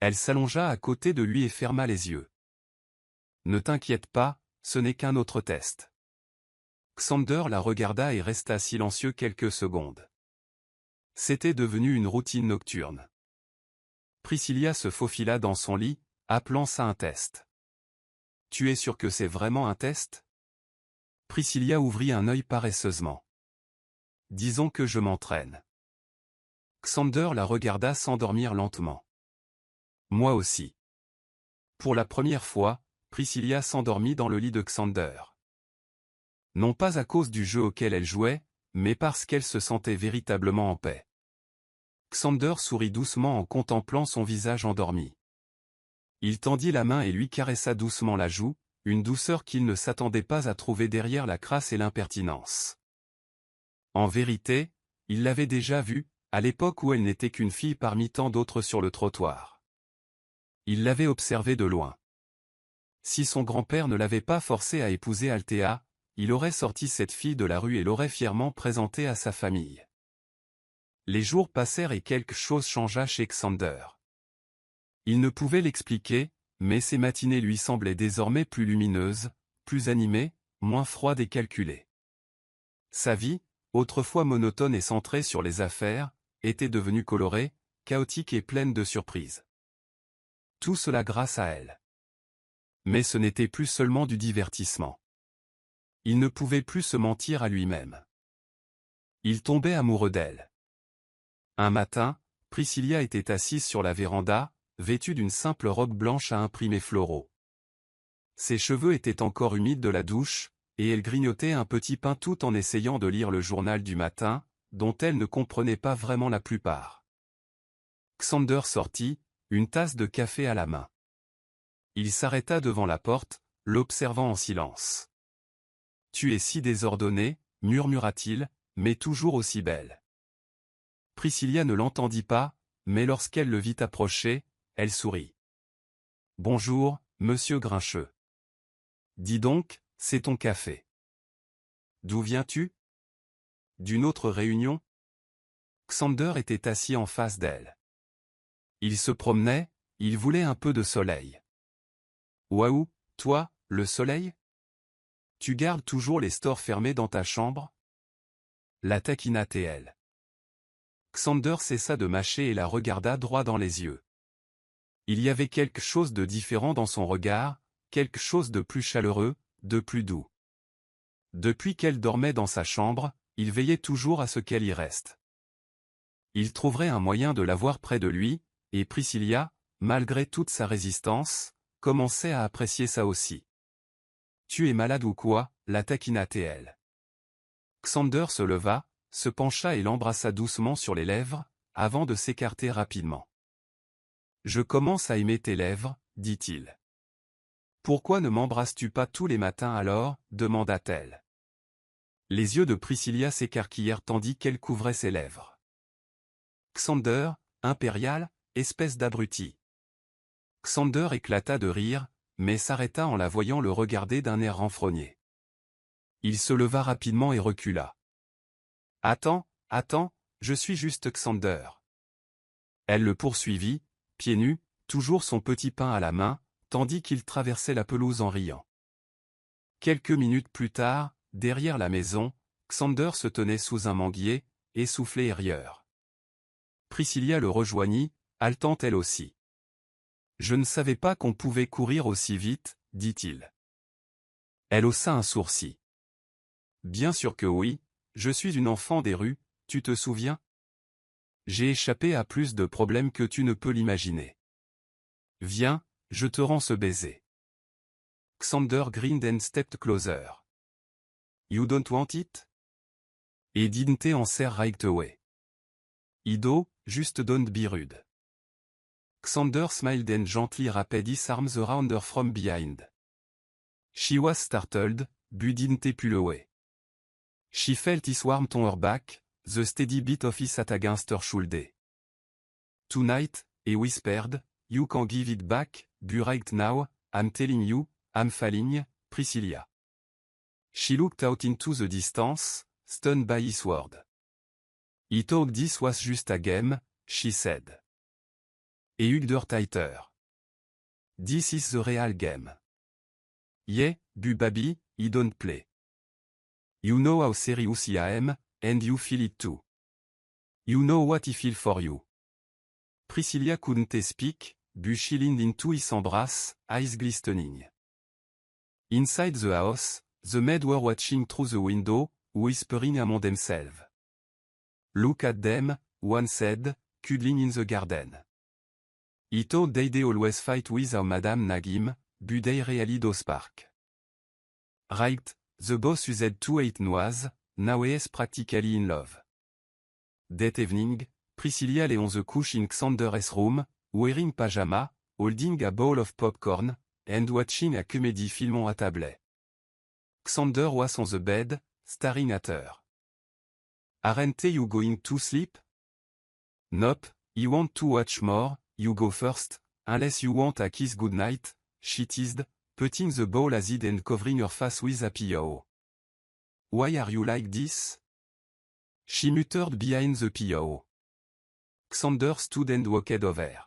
Elle s'allongea à côté de lui et ferma les yeux. « Ne t'inquiète pas, ce n'est qu'un autre test. » Xander la regarda et resta silencieux quelques secondes. C'était devenu une routine nocturne. Priscilla se faufila dans son lit, appelant ça un test. Tu es sûr que c'est vraiment un test? Priscilla ouvrit un œil paresseusement. Disons que je m'entraîne. Xander la regarda s'endormir lentement. Moi aussi. Pour la première fois, Priscilla s'endormit dans le lit de Xander. Non pas à cause du jeu auquel elle jouait, mais parce qu'elle se sentait véritablement en paix. Xander sourit doucement en contemplant son visage endormi. Il tendit la main et lui caressa doucement la joue, une douceur qu'il ne s'attendait pas à trouver derrière la crasse et l'impertinence. En vérité, il l'avait déjà vue, à l'époque où elle n'était qu'une fille parmi tant d'autres sur le trottoir. Il l'avait observée de loin. Si son grand-père ne l'avait pas forcé à épouser Althea, il aurait sorti cette fille de la rue et l'aurait fièrement présentée à sa famille. Les jours passèrent et quelque chose changea chez Xander. Il ne pouvait l'expliquer, mais ses matinées lui semblaient désormais plus lumineuses, plus animées, moins froides et calculées. Sa vie, autrefois monotone et centrée sur les affaires, était devenue colorée, chaotique et pleine de surprises. Tout cela grâce à elle. Mais ce n'était plus seulement du divertissement. Il ne pouvait plus se mentir à lui-même. Il tombait amoureux d'elle. Un matin, Priscilla était assise sur la véranda, vêtue d'une simple robe blanche à imprimés floraux. Ses cheveux étaient encore humides de la douche, et elle grignotait un petit pain tout en essayant de lire le journal du matin, dont elle ne comprenait pas vraiment la plupart. Xander sortit, une tasse de café à la main. Il s'arrêta devant la porte, l'observant en silence. « Tu es si désordonnée, murmura-t-il, mais toujours aussi belle. » Priscilla ne l'entendit pas, mais lorsqu'elle le vit approcher, elle sourit. « Bonjour, monsieur Grincheux. Dis donc, c'est ton café. D'où viens-tu? D'une autre réunion? » Xander était assis en face d'elle. Il se promenait, il voulait un peu de soleil. « Waouh, toi, le soleil? Tu gardes toujours les stores fermés dans ta chambre? » La taquina-t-elle. Xander cessa de mâcher et la regarda droit dans les yeux. Il y avait quelque chose de différent dans son regard, quelque chose de plus chaleureux, de plus doux. Depuis qu'elle dormait dans sa chambre, il veillait toujours à ce qu'elle y reste. Il trouverait un moyen de l'avoir près de lui, et Priscilla, malgré toute sa résistance, commençait à apprécier ça aussi. « Tu es malade ou quoi ?» la taquina-t-elle. Xander se leva, se pencha et l'embrassa doucement sur les lèvres, avant de s'écarter rapidement. « Je commence à aimer tes lèvres, dit-il. Pourquoi ne m'embrasses-tu pas tous les matins alors? Demanda-t-elle. Les yeux de Priscilla s'écarquillèrent tandis qu'elle couvrait ses lèvres. Xander, impérial, espèce d'abruti. Xander éclata de rire, mais s'arrêta en la voyant le regarder d'un air renfrogné. Il se leva rapidement et recula. « Attends, je suis juste Xander. » Elle le poursuivit, pieds nus, toujours son petit pain à la main, tandis qu'il traversait la pelouse en riant. Quelques minutes plus tard, derrière la maison, Xander se tenait sous un manguier, essoufflé et rieur. Priscilla le rejoignit, haletant elle aussi. « Je ne savais pas qu'on pouvait courir aussi vite, dit-il. » Elle haussa un sourcil. « Bien sûr que oui, je suis une enfant des rues, tu te souviens? J'ai échappé à plus de problèmes que tu ne peux l'imaginer. Viens, je te rends ce baiser. » Xander grinned and stepped closer. « You don't want it? Et didn't answer right away. Ido, just don't be rude. » Xander smiled and gently wrapped his arms around her from behind. She was startled, but didn't pull away. She felt his warmth on her back, the steady beat of his heart against her shoulder. Tonight, he whispered, you can give it back, but right now, I'm telling you, I'm falling, Priscilla. She looked out into the distance, stunned by his word. He thought this was just a game, she said. He hugged her tighter. This is the real game. Yeah, but baby, he don't play. You know how serious I am, and you feel it too. You know what I feel for you. Priscilla couldn't speak, but she leaned into his embrace, eyes glistening. Inside the house, the maids were watching through the window, whispering among themselves. Look at them, one said, cuddling in the garden. He thought they'd always fight with our Madame Nagim, but they really do spark. Right, the boss used to hate noise, now he's practically in love. That evening, Priscilla lay on the couch in Xander's room, wearing pajama, holding a bowl of popcorn, and watching a comedy film on a tablet. Xander was on the bed, staring at her. Aren't you going to sleep? Nope, I want to watch more, you go first, unless you want a kiss goodnight, she teased, putting the bowl aside and covering her face with a pillow. Why are you like this? She muttered behind the pillow. Xander stood and walked over.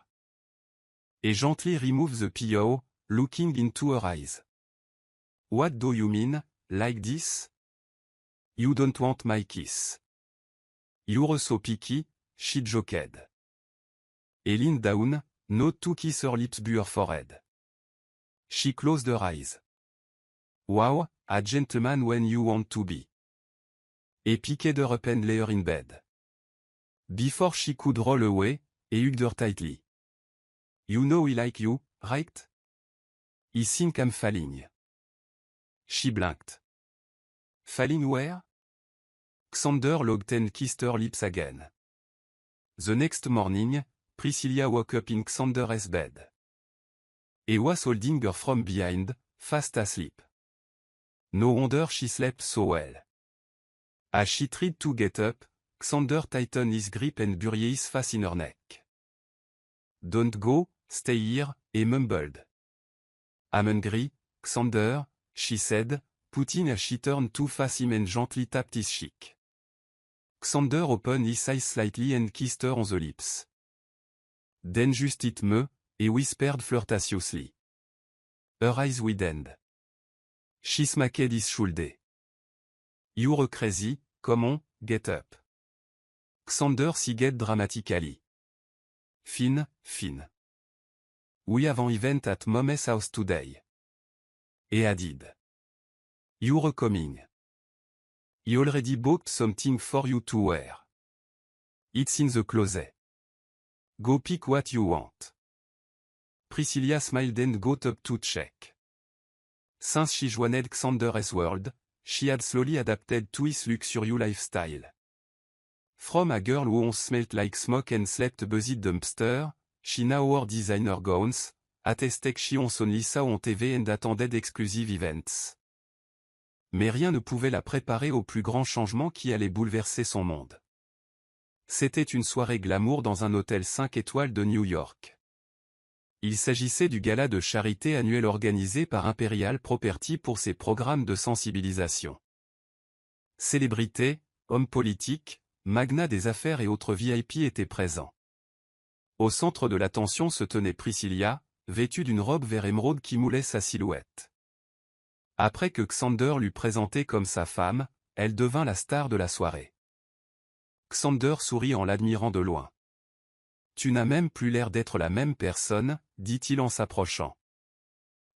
He gently removed the pillow, looking into her eyes. What do you mean, like this? You don't want my kiss. You're so picky, she joked. He leaned down, not to kiss her lips but her forehead. She closed her eyes. Wow, a gentleman when you want to be. He picked her up and lay her in bed. Before she could roll away, he hugged her tightly. You know I like you, right? I think I'm falling. She blinked. Falling where? Xander looked and kissed her lips again. The next morning, Priscilla woke up in Xander's bed. He was holding her from behind, fast asleep. No wonder she slept so well. As she tried to get up, Xander tightened his grip and buried his face in her neck. Don't go, stay here, he mumbled. I'm hungry, Xander, she said, putting as she turned to face him and gently tapped his cheek. Xander opened his eyes slightly and kissed her on the lips. Then just it me, he whispered flirtatiously. Her eyes widened. She smacked his shoulder. You're crazy, come on, get up. Xander sighed dramatically. Fine. We have an event at Mom's house today. He added. You're coming. He already bought something for you to wear. It's in the closet. Go pick what you want. Priscilla smiled and got up to check. Since she joined Xander's world, she had slowly adapted to his luxurious lifestyle. From a girl who once smelled like smoke and slept buzzed dumpster, she now wore designer gowns, attestait que she only saw on TV and attended exclusive events. Mais rien ne pouvait la préparer au plus grand changement qui allait bouleverser son monde. C'était une soirée glamour dans un hôtel 5 étoiles de New York. Il s'agissait du gala de charité annuel organisé par Imperial Property pour ses programmes de sensibilisation. Célébrités, hommes politiques, magnats des affaires et autres VIP étaient présents. Au centre de l'attention se tenait Priscilla, vêtue d'une robe vert émeraude qui moulait sa silhouette. Après que Xander l'eut présentée comme sa femme, elle devint la star de la soirée. Xander sourit en l'admirant de loin. Tu n'as même plus l'air d'être la même personne, dit-il en s'approchant.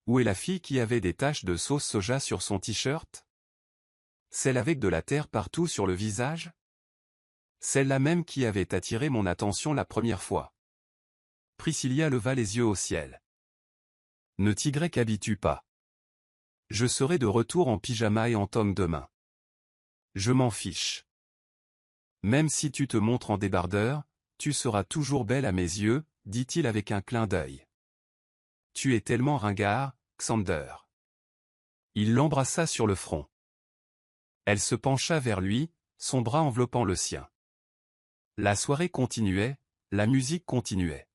Où est la fille qui avait des taches de sauce soja sur son t-shirt? Celle avec de la terre partout sur le visage? Celle-là même qui avait attiré mon attention la première fois. Priscilla leva les yeux au ciel. Ne t'habitue pas. Je serai de retour en pyjama et en tong demain. Je m'en fiche. Même si tu te montres en débardeur, tu seras toujours belle à mes yeux, dit-il avec un clin d'œil. Tu es tellement ringard, Xander. Il l'embrassa sur le front. Elle se pencha vers lui, son bras enveloppant le sien. La soirée continuait, la musique continuait.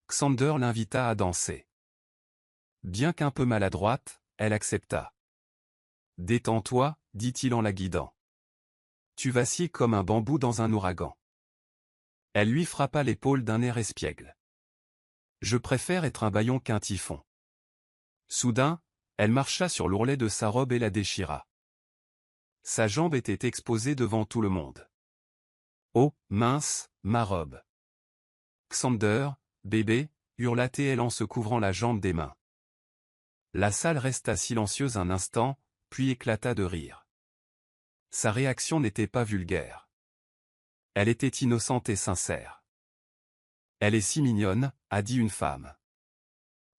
Xander l'invita à danser. Bien qu'un peu maladroite, elle accepta. Détends-toi, dit-il en la guidant. Tu vacilles comme un bambou dans un ouragan. Elle lui frappa l'épaule d'un air espiègle. Je préfère être un bâillon qu'un typhon. Soudain, elle marcha sur l'ourlet de sa robe et la déchira. Sa jambe était exposée devant tout le monde. Oh, mince, ma robe. Xander, bébé, hurla-t-elle en se couvrant la jambe des mains. La salle resta silencieuse un instant, puis éclata de rire. Sa réaction n'était pas vulgaire. Elle était innocente et sincère. Elle est si mignonne, a dit une femme.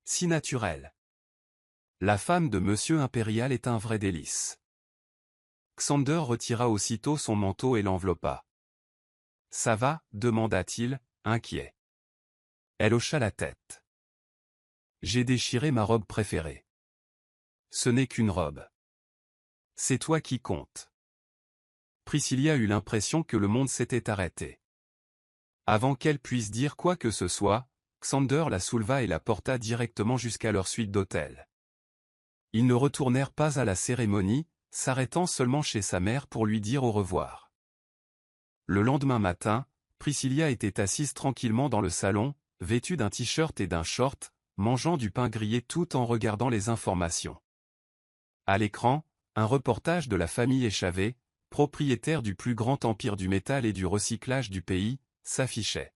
Si naturelle. La femme de Monsieur Impérial est un vrai délice. Xander retira aussitôt son manteau et l'enveloppa. Ça va, demanda-t-il, inquiet. Elle hocha la tête. J'ai déchiré ma robe préférée. Ce n'est qu'une robe. C'est toi qui compte. Priscilla eut l'impression que le monde s'était arrêté. Avant qu'elle puisse dire quoi que ce soit, Xander la souleva et la porta directement jusqu'à leur suite d'hôtel. Ils ne retournèrent pas à la cérémonie, s'arrêtant seulement chez sa mère pour lui dire au revoir. Le lendemain matin, Priscilla était assise tranquillement dans le salon, vêtue d'un t-shirt et d'un short, mangeant du pain grillé tout en regardant les informations. À l'écran, un reportage de la famille Échavé, propriétaire du plus grand empire du métal et du recyclage du pays, s'affichait.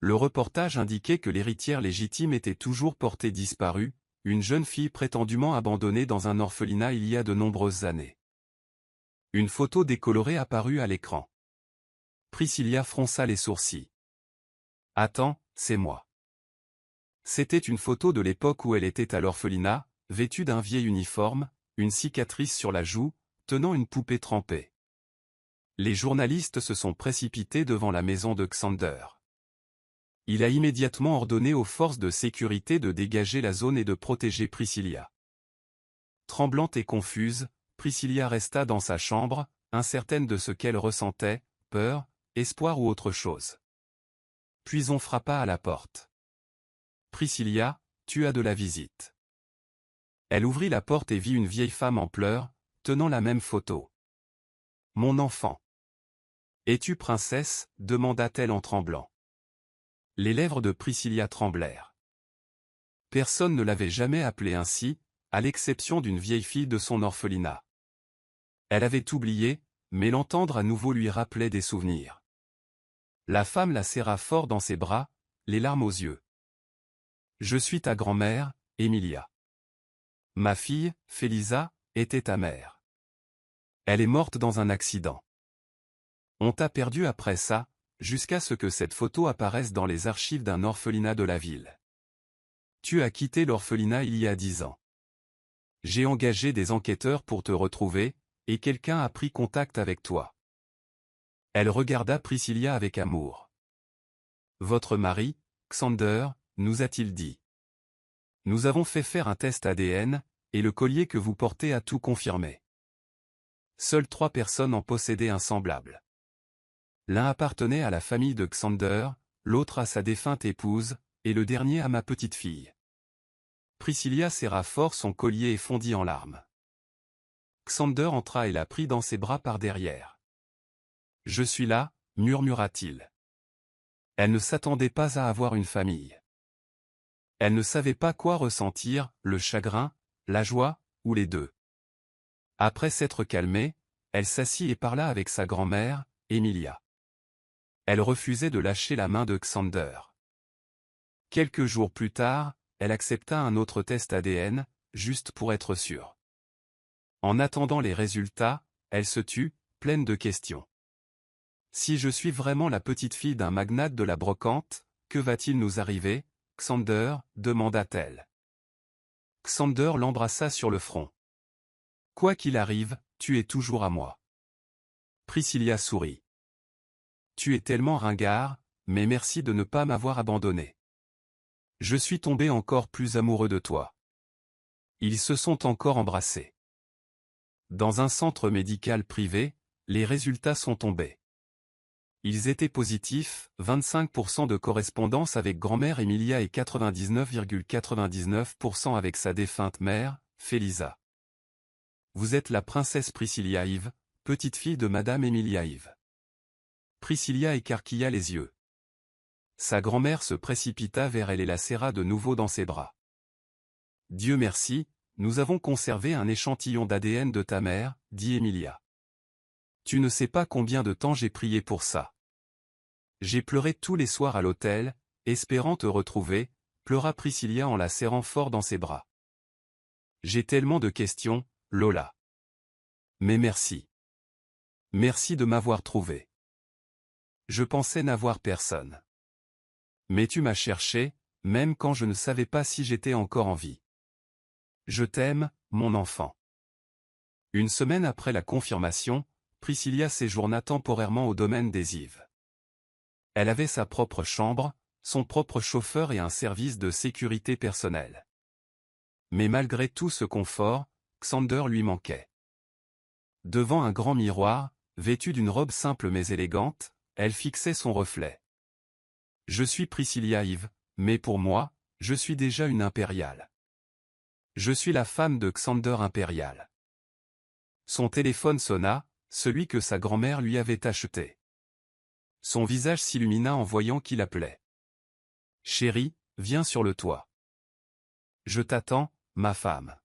Le reportage indiquait que l'héritière légitime était toujours portée disparue, une jeune fille prétendument abandonnée dans un orphelinat il y a de nombreuses années. Une photo décolorée apparut à l'écran. Priscilla fronça les sourcils. « Attends, c'est moi. » C'était une photo de l'époque où elle était à l'orphelinat, vêtue d'un vieil uniforme, une cicatrice sur la joue, tenant une poupée trempée. Les journalistes se sont précipités devant la maison de Xander. Il a immédiatement ordonné aux forces de sécurité de dégager la zone et de protéger Priscilla. Tremblante et confuse, Priscilla resta dans sa chambre, incertaine de ce qu'elle ressentait, peur, espoir ou autre chose. Puis on frappa à la porte. « Priscilla, tu as de la visite. » Elle ouvrit la porte et vit une vieille femme en pleurs, tenant la même photo. « Mon enfant. Es-tu princesse ?» demanda-t-elle en tremblant. Les lèvres de Priscilla tremblèrent. Personne ne l'avait jamais appelée ainsi, à l'exception d'une vieille fille de son orphelinat. Elle avait oublié, mais l'entendre à nouveau lui rappelait des souvenirs. La femme la serra fort dans ses bras, les larmes aux yeux. « Je suis ta grand-mère, Emilia. Ma fille, Felisa, était ta mère. Elle est morte dans un accident. On t'a perdu après ça, jusqu'à ce que cette photo apparaisse dans les archives d'un orphelinat de la ville. Tu as quitté l'orphelinat il y a 10 ans. J'ai engagé des enquêteurs pour te retrouver, et quelqu'un a pris contact avec toi. » Elle regarda Priscilla avec amour. « Votre mari, Xander, nous a-t-il dit. Nous avons fait faire un test ADN, et le collier que vous portez a tout confirmé. Seules 3 personnes en possédaient un semblable. L'un appartenait à la famille de Xander, l'autre à sa défunte épouse, et le dernier à ma petite-fille. » Priscilla serra fort son collier et fondit en larmes. Xander entra et la prit dans ses bras par derrière. « Je suis là, » murmura-t-il. Elle ne s'attendait pas à avoir une famille. Elle ne savait pas quoi ressentir, le chagrin, la joie, ou les deux. Après s'être calmée, elle s'assit et parla avec sa grand-mère, Emilia. Elle refusait de lâcher la main de Xander. Quelques jours plus tard, elle accepta un autre test ADN, juste pour être sûre. En attendant les résultats, elle se tut, pleine de questions. Si je suis vraiment la petite-fille d'un magnate de la brocante, que va-t-il nous arriver, Xander, demanda-t-elle. Xander l'embrassa sur le front. Quoi qu'il arrive, tu es toujours à moi. Priscilla sourit. Tu es tellement ringard, mais merci de ne pas m'avoir abandonné. Je suis tombé encore plus amoureux de toi. Ils se sont encore embrassés. Dans un centre médical privé, les résultats sont tombés. Ils étaient positifs, 25% de correspondance avec grand-mère Emilia et 99,99% avec sa défunte mère, Felisa. Vous êtes la princesse Priscilla Eve, petite-fille de Madame Emilia Eve. Priscilla écarquilla les yeux. Sa grand-mère se précipita vers elle et la serra de nouveau dans ses bras. Dieu merci, nous avons conservé un échantillon d'ADN de ta mère, dit Emilia. Tu ne sais pas combien de temps j'ai prié pour ça. J'ai pleuré tous les soirs à l'hôtel, espérant te retrouver, pleura Priscilla en la serrant fort dans ses bras. J'ai tellement de questions, Lola. Mais merci. Merci de m'avoir trouvé. Je pensais n'avoir personne. Mais tu m'as cherché, même quand je ne savais pas si j'étais encore en vie. Je t'aime, mon enfant. Une semaine après la confirmation, Priscilla séjourna temporairement au domaine des Yves. Elle avait sa propre chambre, son propre chauffeur et un service de sécurité personnelle. Mais malgré tout ce confort, Xander lui manquait. Devant un grand miroir, vêtue d'une robe simple mais élégante, elle fixait son reflet. Je suis Priscilla Yves, mais pour moi, je suis déjà une impériale. Je suis la femme de Xander impérial. Son téléphone sonna, celui que sa grand-mère lui avait acheté. Son visage s'illumina en voyant qui l'appelait. Chérie, viens sur le toit. Je t'attends, ma femme.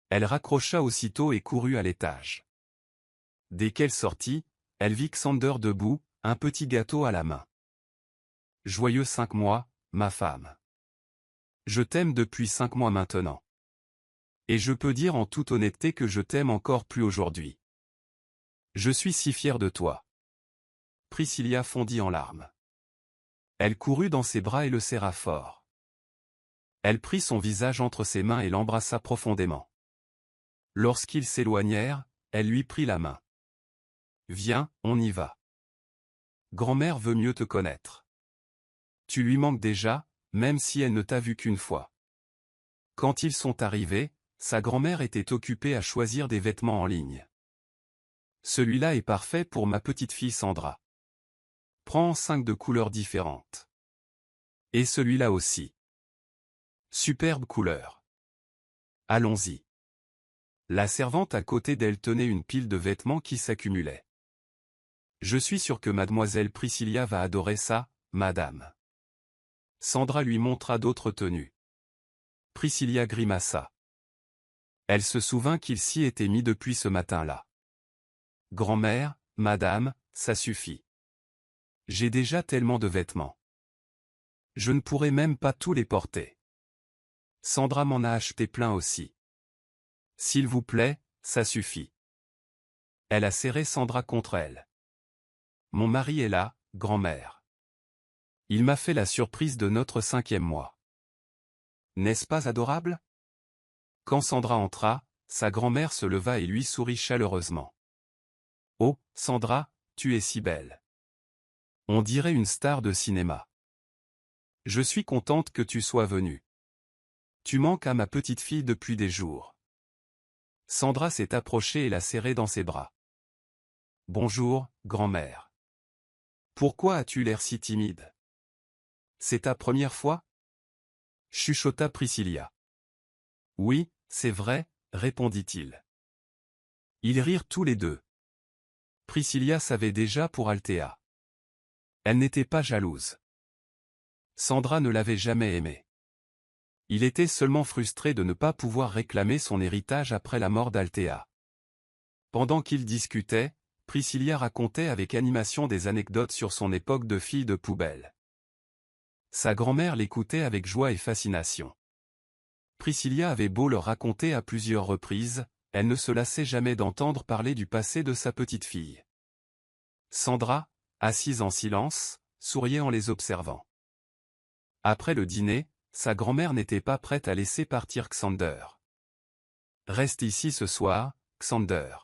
Elle raccrocha aussitôt et courut à l'étage. Dès qu'elle sortit, elle vit Xander debout, un petit gâteau à la main. Joyeux 5 mois, ma femme. Je t'aime depuis 5 mois maintenant. Et je peux dire en toute honnêteté que je t'aime encore plus aujourd'hui. Je suis si fier de toi. Priscilla fondit en larmes. Elle courut dans ses bras et le serra fort. Elle prit son visage entre ses mains et l'embrassa profondément. Lorsqu'ils s'éloignèrent, elle lui prit la main. Viens, on y va. Grand-mère veut mieux te connaître. Tu lui manques déjà, même si elle ne t'a vu qu'une fois. Quand ils sont arrivés, sa grand-mère était occupée à choisir des vêtements en ligne. Celui-là est parfait pour ma petite fille Sandra. Prends 5 de couleurs différentes. Et celui-là aussi. Superbe couleur. Allons-y. La servante à côté d'elle tenait une pile de vêtements qui s'accumulaient. Je suis sûr que mademoiselle Priscilla va adorer ça, madame. Sandra lui montra d'autres tenues. Priscilla grimaça. Elle se souvint qu'il s'y était mis depuis ce matin-là. Grand-mère, madame, ça suffit. J'ai déjà tellement de vêtements. Je ne pourrai même pas tous les porter. Sandra m'en a acheté plein aussi. S'il vous plaît, ça suffit. Elle a serré Sandra contre elle. Mon mari est là, grand-mère. Il m'a fait la surprise de notre 5e mois. N'est-ce pas adorable? Quand Sandra entra, sa grand-mère se leva et lui sourit chaleureusement. Oh, Sandra, tu es si belle. On dirait une star de cinéma. Je suis contente que tu sois venue. Tu manques à ma petite fille depuis des jours. Sandra s'est approchée et l'a serrée dans ses bras. Bonjour, grand-mère. Pourquoi as-tu l'air si timide? C'est ta première fois? Chuchota Priscilla. Oui, c'est vrai, répondit-il. Ils rirent tous les deux. Priscilla savait déjà pour Althea. Elle n'était pas jalouse. Sandra ne l'avait jamais aimé. Il était seulement frustré de ne pas pouvoir réclamer son héritage après la mort d'Althea. Pendant qu'ils discutaient, Priscilla racontait avec animation des anecdotes sur son époque de fille de poubelle. Sa grand-mère l'écoutait avec joie et fascination. Priscilla avait beau leur raconter à plusieurs reprises, elle ne se lassait jamais d'entendre parler du passé de sa petite fille. Sandra, assise en silence, souriait en les observant. Après le dîner, sa grand-mère n'était pas prête à laisser partir Xander. Reste ici ce soir, Xander.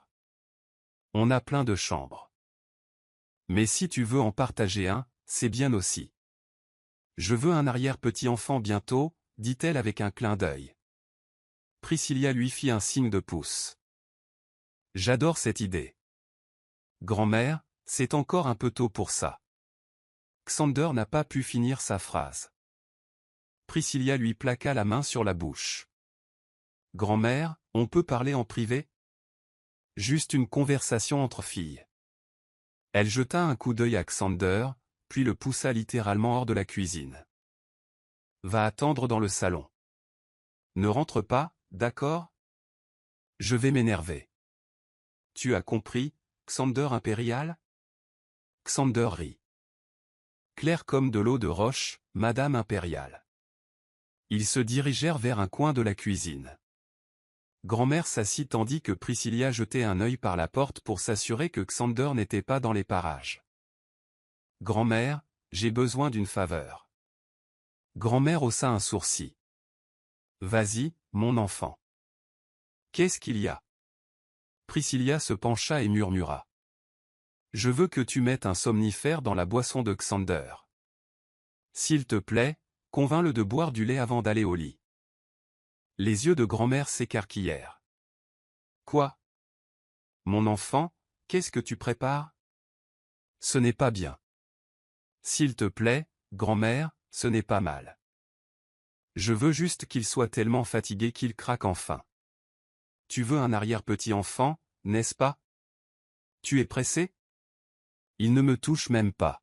On a plein de chambres. Mais si tu veux en partager un, c'est bien aussi. Je veux un arrière-petit-enfant bientôt, dit-elle avec un clin d'œil. Priscilla lui fit un signe de pouce. J'adore cette idée. Grand-mère, c'est encore un peu tôt pour ça. Xander n'a pas pu finir sa phrase. Priscilla lui plaqua la main sur la bouche. Grand-mère, on peut parler en privé? Juste une conversation entre filles. Elle jeta un coup d'œil à Xander, puis le poussa littéralement hors de la cuisine. Va attendre dans le salon. Ne rentre pas, d'accord? Je vais m'énerver. Tu as compris, Xander impérial? Xander rit. claire comme de l'eau de roche, Madame impériale. Ils se dirigèrent vers un coin de la cuisine. Grand-mère s'assit tandis que Priscilla jetait un œil par la porte pour s'assurer que Xander n'était pas dans les parages. « Grand-mère, j'ai besoin d'une faveur. » Grand-mère haussa un sourcil. « Vas-y, mon enfant. » « Qu'est-ce qu'il y a ?» Priscilla se pencha et murmura. « Je veux que tu mettes un somnifère dans la boisson de Xander. S'il te plaît, convainc-le de boire du lait avant d'aller au lit. » Les yeux de grand-mère s'écarquillèrent. « Quoi ? Mon enfant, qu'est-ce que tu prépares ? Ce n'est pas bien. S'il te plaît, grand-mère, ce n'est pas mal. Je veux juste qu'il soit tellement fatigué qu'il craque enfin. Tu veux un arrière-petit-enfant, n'est-ce pas ? Tu es pressé ? Il ne me touche même pas.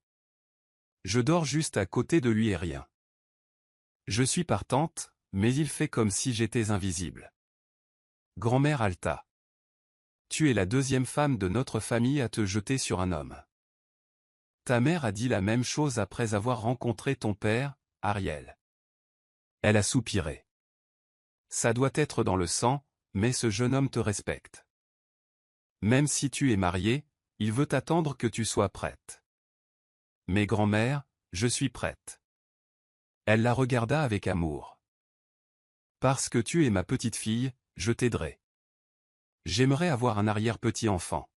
Je dors juste à côté de lui et rien. Je suis partante, mais il fait comme si j'étais invisible. » Grand-mère haleta. « Tu es la deuxième femme de notre famille à te jeter sur un homme. Ta mère a dit la même chose après avoir rencontré ton père, Ariel. » Elle a soupiré. « Ça doit être dans le sang, mais ce jeune homme te respecte. Même si tu es mariée, il veut attendre que tu sois prête. » « Mais grand-mère, je suis prête. » Elle la regarda avec amour. « Parce que tu es ma petite fille, je t'aiderai. J'aimerais avoir un arrière-petit-enfant. »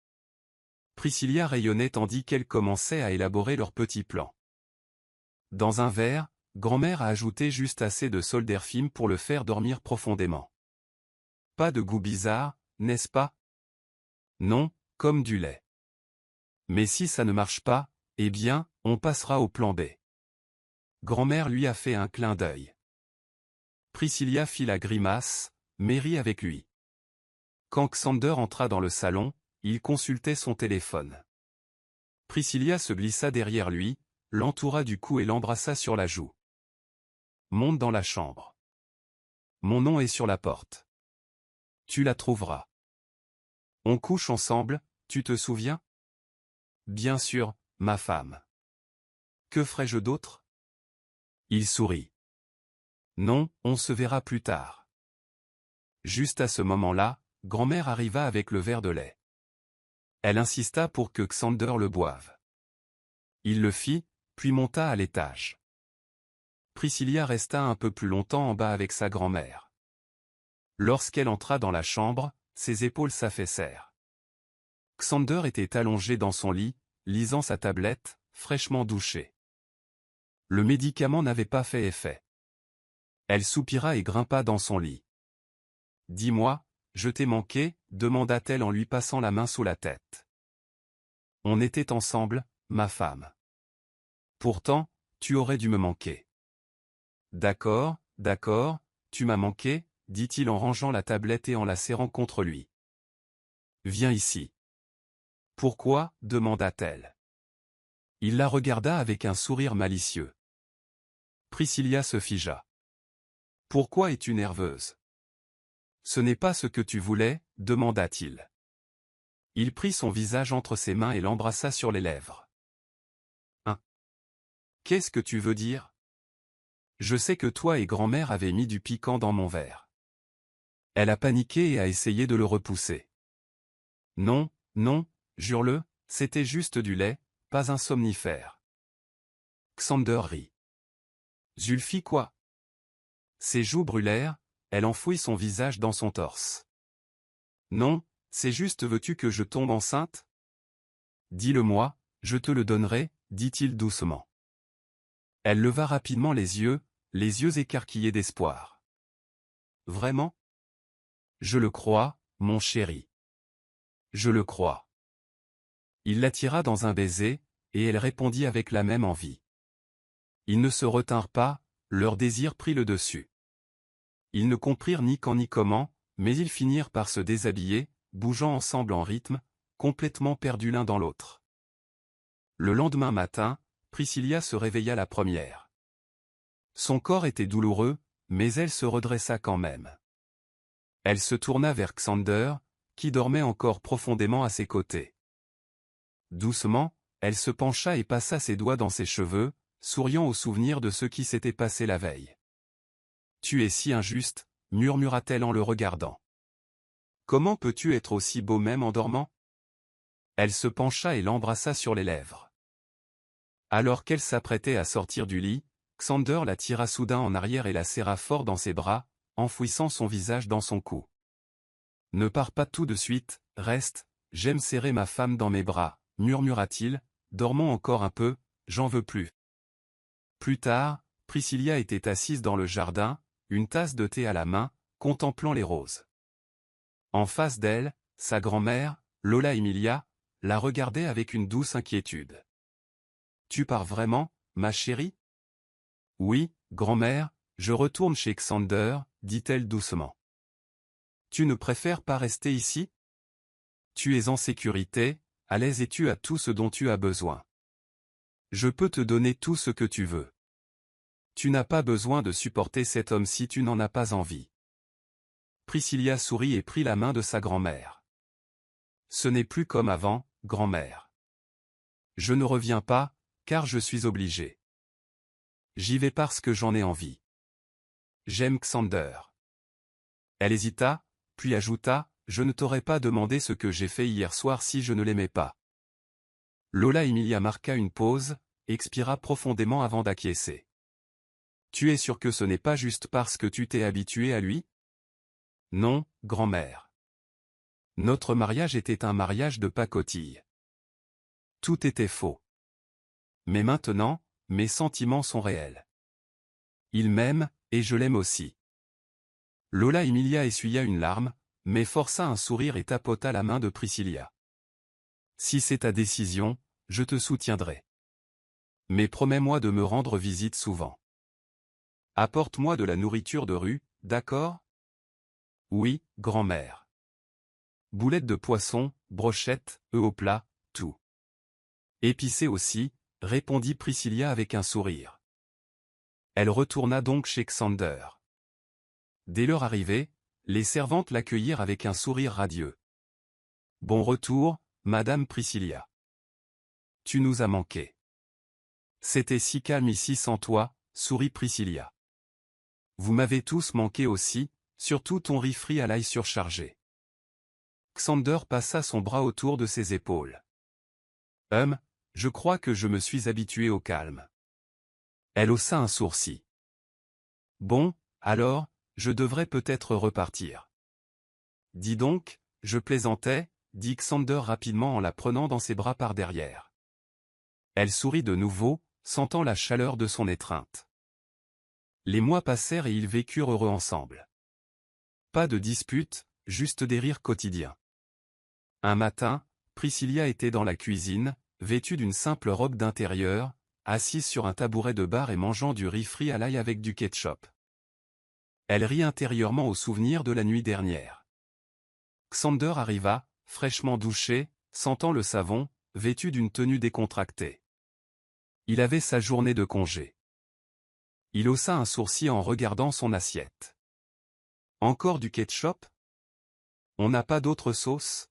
Priscilla rayonnait tandis qu'elle commençait à élaborer leur petit plan. Dans un verre, grand-mère a ajouté juste assez de solderfim pour le faire dormir profondément. Pas de goût bizarre, n'est-ce pas? Non, comme du lait. Mais si ça ne marche pas, eh bien, on passera au plan B. Grand-mère lui a fait un clin d'œil. Priscilla fit la grimace, mais rit avec lui. Quand Xander entra dans le salon, il consultait son téléphone. Priscilla se glissa derrière lui, l'entoura du cou et l'embrassa sur la joue. « Monte dans la chambre. Mon nom est sur la porte. Tu la trouveras. On couche ensemble, tu te souviens? » Bien sûr, ma femme. Que ferais-je d'autre? Il sourit. Non, on se verra plus tard. Juste à ce moment-là, grand-mère arriva avec le verre de lait. Elle insista pour que Xander le boive. Il le fit, puis monta à l'étage. Priscilla resta un peu plus longtemps en bas avec sa grand-mère. Lorsqu'elle entra dans la chambre, ses épaules s'affaissèrent. Xander était allongé dans son lit, lisant sa tablette, fraîchement douché. Le médicament n'avait pas fait effet. Elle soupira et grimpa dans son lit. « Dis-moi, je t'ai manqué ?» demanda-t-elle en lui passant la main sous la tête. « On était ensemble, ma femme. Pourtant, tu aurais dû me manquer. »« D'accord, d'accord, tu m'as manqué, » dit-il en rangeant la tablette et en la serrant contre lui. « Viens ici. »« Pourquoi ?» demanda-t-elle. Il la regarda avec un sourire malicieux. Priscilla se figea. « Pourquoi es-tu nerveuse ? » « Ce n'est pas ce que tu voulais ?» demanda-t-il. Il prit son visage entre ses mains et l'embrassa sur les lèvres. « Hein ? Qu'est-ce que tu veux dire ? Je sais que toi et grand-mère avez mis du piquant dans mon verre. » Elle a paniqué et a essayé de le repousser. « Non, non, jure-le, c'était juste du lait, pas un somnifère. » Xander rit. « Zulfi quoi ?» Ses joues brûlèrent, elle enfouit son visage dans son torse. « Non, c'est juste veux-tu que je tombe enceinte ? Dis-le-moi, je te le donnerai, » dit-il doucement. Elle leva rapidement les yeux écarquillés d'espoir. « Vraiment ? Je le crois, mon chéri. Je le crois. » Il l'attira dans un baiser, et elle répondit avec la même envie. Ils ne se retinrent pas, leur désir prit le dessus. Ils ne comprirent ni quand ni comment, mais ils finirent par se déshabiller, bougeant ensemble en rythme, complètement perdus l'un dans l'autre. Le lendemain matin, Priscilla se réveilla la première. Son corps était douloureux, mais elle se redressa quand même. Elle se tourna vers Xander, qui dormait encore profondément à ses côtés. Doucement, elle se pencha et passa ses doigts dans ses cheveux, souriant au souvenir de ce qui s'était passé la veille. « Tu es si injuste, murmura-t-elle en le regardant. Comment peux-tu être aussi beau même en dormant ? Elle se pencha et l'embrassa sur les lèvres. Alors qu'elle s'apprêtait à sortir du lit, Xander la tira soudain en arrière et la serra fort dans ses bras, enfouissant son visage dans son cou. « Ne pars pas tout de suite, reste, j'aime serrer ma femme dans mes bras, murmura-t-il, dormons encore un peu, j'en veux plus. Plus tard, Priscilla était assise dans le jardin, une tasse de thé à la main, contemplant les roses. En face d'elle, sa grand-mère, Lola Emilia, la regardait avec une douce inquiétude. « Tu pars vraiment, ma chérie ? » « Oui, grand-mère, je retourne chez Xander, » dit-elle doucement. « Tu ne préfères pas rester ici ? Tu es en sécurité, à l'aise et tu as tout ce dont tu as besoin. Je peux te donner tout ce que tu veux. Tu n'as pas besoin de supporter cet homme si tu n'en as pas envie. » Priscilla sourit et prit la main de sa grand-mère. « Ce n'est plus comme avant, grand-mère. Je ne reviens pas, car je suis obligée. J'y vais parce que j'en ai envie. J'aime Xander. » Elle hésita, puis ajouta, « Je ne t'aurais pas demandé ce que j'ai fait hier soir si je ne l'aimais pas. » Lola Emilia marqua une pause, expira profondément avant d'acquiescer. « Tu es sûr que ce n'est pas juste parce que tu t'es habitué à lui ? » « Non, grand-mère. Notre mariage était un mariage de pacotille. Tout était faux. Mais maintenant, mes sentiments sont réels. Il m'aime, et je l'aime aussi. » Lola Emilia essuya une larme, mais força un sourire et tapota la main de Priscilla. « Si c'est ta décision, je te soutiendrai. Mais promets-moi de me rendre visite souvent. Apporte-moi de la nourriture de rue, d'accord ? » « Oui, grand-mère. Boulettes de poisson, brochettes, œufs au plat, tout. Épicé aussi, » répondit Priscilla avec un sourire. Elle retourna donc chez Xander. Dès leur arrivée, les servantes l'accueillirent avec un sourire radieux. « Bon retour, Madame Priscilla. Tu nous as manqué. »« C'était si calme ici sans toi, » sourit Priscilla. « Vous m'avez tous manqué aussi, surtout ton riz frit à l'ail surchargé. » Xander passa son bras autour de ses épaules. « Je crois que je me suis habitué au calme. » Elle haussa un sourcil. « Bon, alors, je devrais peut-être repartir. »« Dis donc, je plaisantais, » dit Xander rapidement en la prenant dans ses bras par derrière. Elle sourit de nouveau, sentant la chaleur de son étreinte. Les mois passèrent et ils vécurent heureux ensemble. Pas de disputes, juste des rires quotidiens. Un matin, Priscilla était dans la cuisine, vêtue d'une simple robe d'intérieur, assise sur un tabouret de bar et mangeant du riz frit à l'ail avec du ketchup. Elle rit intérieurement au souvenir de la nuit dernière. Xander arriva, fraîchement douché, sentant le savon, vêtu d'une tenue décontractée. Il avait sa journée de congé. Il haussa un sourcil en regardant son assiette. « Encore du ketchup ? On n'a pas d'autre sauce ?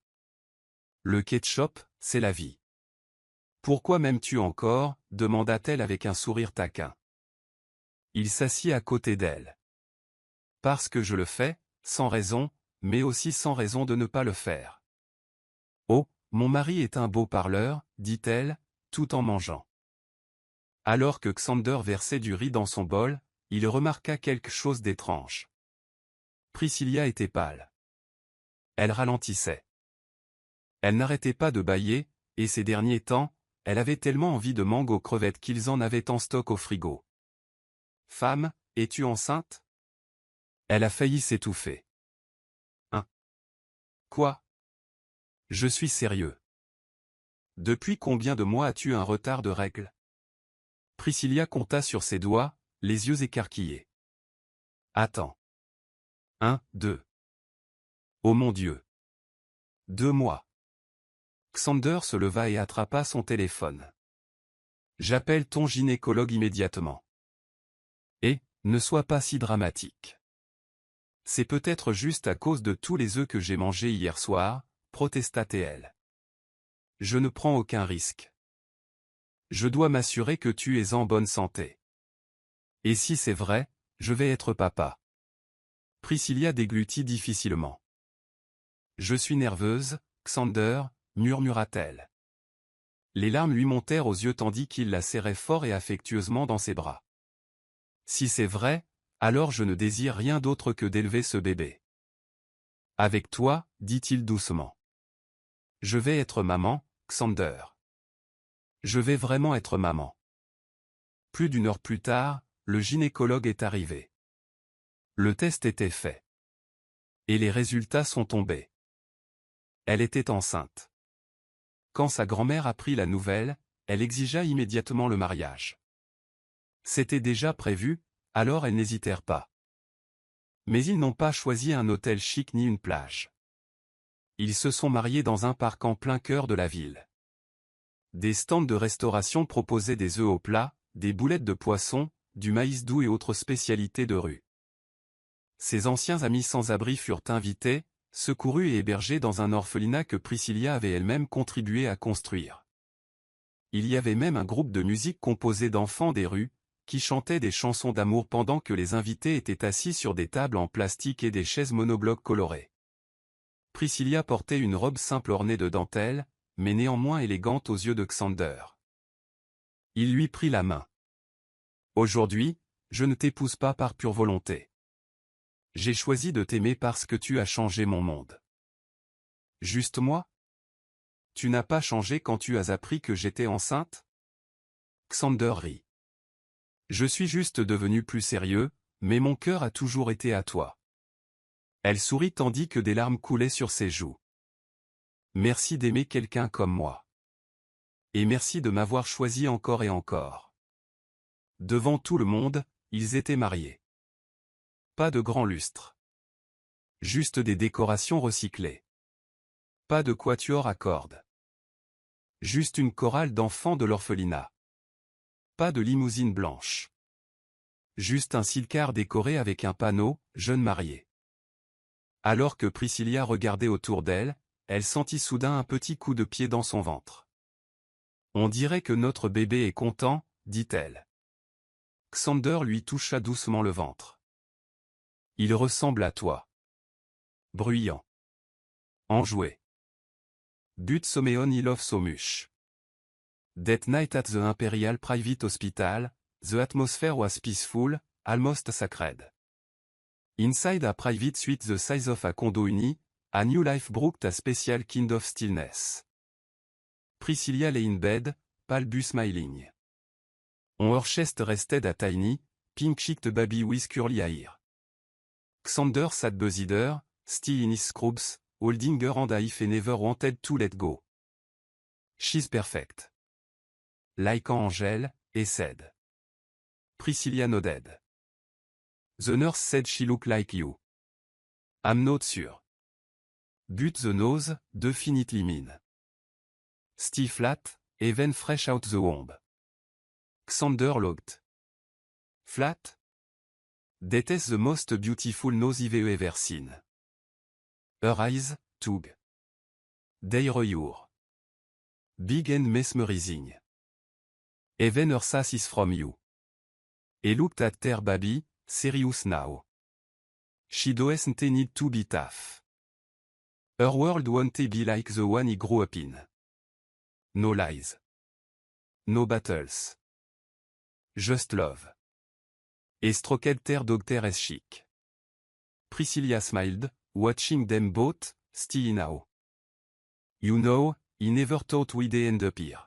Le ketchup, c'est la vie. »« Pourquoi m'aimes-tu encore ?» demanda-t-elle avec un sourire taquin. Il s'assit à côté d'elle. « Parce que je le fais, sans raison, mais aussi sans raison de ne pas le faire. »« Oh, mon mari est un beau parleur, » dit-elle, tout en mangeant. Alors que Xander versait du riz dans son bol, il remarqua quelque chose d'étrange. Priscilla était pâle. Elle ralentissait. Elle n'arrêtait pas de bâiller, et ces derniers temps, elle avait tellement envie de mangue aux crevettes qu'ils en avaient en stock au frigo. « Femme, es-tu enceinte ?» Elle a failli s'étouffer. « Hein ? Quoi ? Je suis sérieux. Depuis combien de mois as-tu un retard de règles ? » Priscilla compta sur ses doigts, les yeux écarquillés. « Attends. 1, 2. Oh mon Dieu. 2 mois. » Xander se leva et attrapa son téléphone. « J'appelle ton gynécologue immédiatement. Et, ne sois pas si dramatique. C'est peut-être juste à cause de tous les œufs que j'ai mangés hier soir, protesta-t-elle. Je ne prends aucun risque. Je dois m'assurer que tu es en bonne santé. Et si c'est vrai, je vais être papa. Priscilla déglutit difficilement. Je suis nerveuse, Xander, murmura-t-elle. Les larmes lui montèrent aux yeux tandis qu'il la serrait fort et affectueusement dans ses bras. Si c'est vrai, alors je ne désire rien d'autre que d'élever ce bébé. Avec toi, dit-il doucement. Je vais être maman, Xander. Je vais vraiment être maman. Plus d'une heure plus tard, le gynécologue est arrivé. Le test était fait. Et les résultats sont tombés. Elle était enceinte. Quand sa grand-mère apprit la nouvelle, elle exigea immédiatement le mariage. C'était déjà prévu, alors elles n'hésitèrent pas. Mais ils n'ont pas choisi un hôtel chic ni une plage. Ils se sont mariés dans un parc en plein cœur de la ville. Des stands de restauration proposaient des œufs au plat, des boulettes de poisson, du maïs doux et autres spécialités de rue. Ses anciens amis sans-abri furent invités, secourus et hébergés dans un orphelinat que Priscilla avait elle-même contribué à construire. Il y avait même un groupe de musique composé d'enfants des rues, qui chantaient des chansons d'amour pendant que les invités étaient assis sur des tables en plastique et des chaises monoblocs colorées. Priscilla portait une robe simple ornée de dentelle, mais néanmoins élégante aux yeux de Xander. Il lui prit la main. « Aujourd'hui, je ne t'épouse pas par pure volonté. J'ai choisi de t'aimer parce que tu as changé mon monde. » « Juste moi ? Tu n'as pas changé quand tu as appris que j'étais enceinte ?» Xander rit. « Je suis juste devenu plus sérieux, mais mon cœur a toujours été à toi. » Elle sourit tandis que des larmes coulaient sur ses joues. « Merci d'aimer quelqu'un comme moi. Et merci de m'avoir choisi encore et encore. » Devant tout le monde, ils étaient mariés. Pas de grand lustre. Juste des décorations recyclées. Pas de quatuor à cordes. Juste une chorale d'enfants de l'orphelinat. Pas de limousine blanche. Juste un silcar décoré avec un panneau « Jeune marié ». Alors que Priscilla regardait autour d'elle, elle sentit soudain un petit coup de pied dans son ventre. « On dirait que notre bébé est content, » dit-elle. Xander lui toucha doucement le ventre. « Il ressemble à toi. » Bruyant. Enjoué. But Someon I love so much. That night at the Imperial Private Hospital, the atmosphere was peaceful, almost sacred. Inside a private suite the size of a condo uni, a new life brought a special kind of stillness. Priscilla lay in bed, pale smiling. On her chest rested a tiny, pink-cheeked baby with curly hair. Xander sat beside her, still in his scrubs, holding her hand if he never wanted to let go. She's perfect. Like an angel, he said. Priscilla nodded. The nurse said she looked like you. I'm not sure. But the nose, definitely mean. Still flat, even fresh out the womb. Xander looked. Flat? That is the most beautiful nose I've ever seen. Her eyes, too. They're your. Big and mesmerizing. Even her sass is from you. He looked at her baby, serious now. She doesn't need to be tough. Her world won't be like the one he grew up in. No lies. No battles. Just love. Et stroked her daughter as chic. Priscilla smiled, watching them both, still now. You know, I never thought we'd end up here.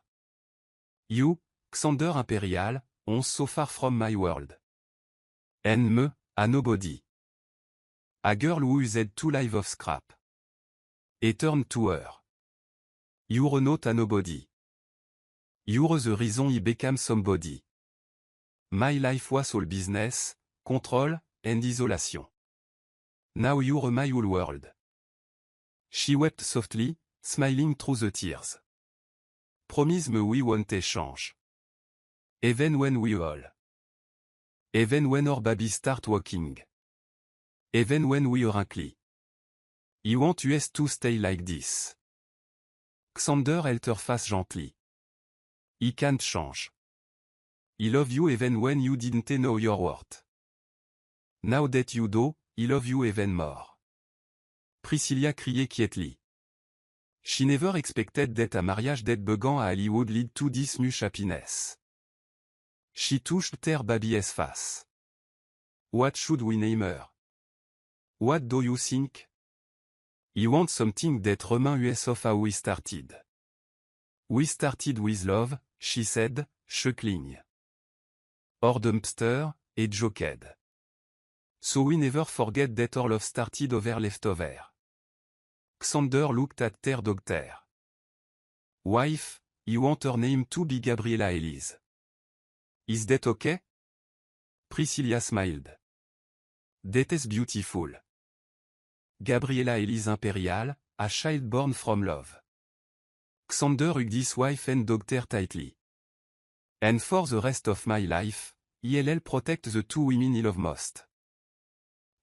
You, Xander Imperial, on so far from my world. And me, a nobody. A girl who used to live of scrap. Et turned to her. You're not a nobody. You're the reason I became somebody. My life was all business, control, and isolation. Now you're my whole world. She wept softly, smiling through the tears. Promise me we won't change. Even when we all. Even when our baby start walking. Even when we are wrinkly. I want us to stay like this. Xander held her face gently. I can't change. I love you even when you didn't know your worth. Now that you do, I love you even more. Priscilla criait quietly. She never expected that a marriage that began à Hollywood lead to this much happiness. She touched her baby's face. What should we name her? What do you think? I want something that reminds us of how we started. We started with love, she said, chuckling. Or dumpster, et joked. So we never forget that our love started over leftover. Xander looked at their doctor. Wife, I want her name to be Gabriella Elise. Is that okay? Priscilla smiled. That is beautiful. Gabriella Elise Imperial, a child born from love. Xander hugged his wife and doctor tightly. And for the rest of my life, I'll protect the two women I love most.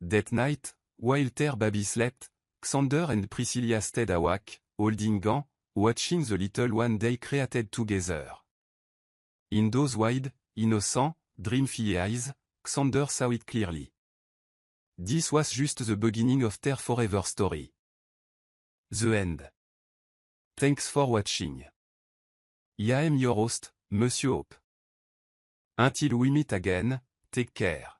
That night, while their baby slept, Xander and Priscilla stayed awake, holding on, watching the little one they created together. In those wide, innocent, dream-filled eyes, Xander saw it clearly. This was just the beginning of their forever story. The end. Thanks for watching. I am your host, Monsieur Hope. Until we meet again, take care.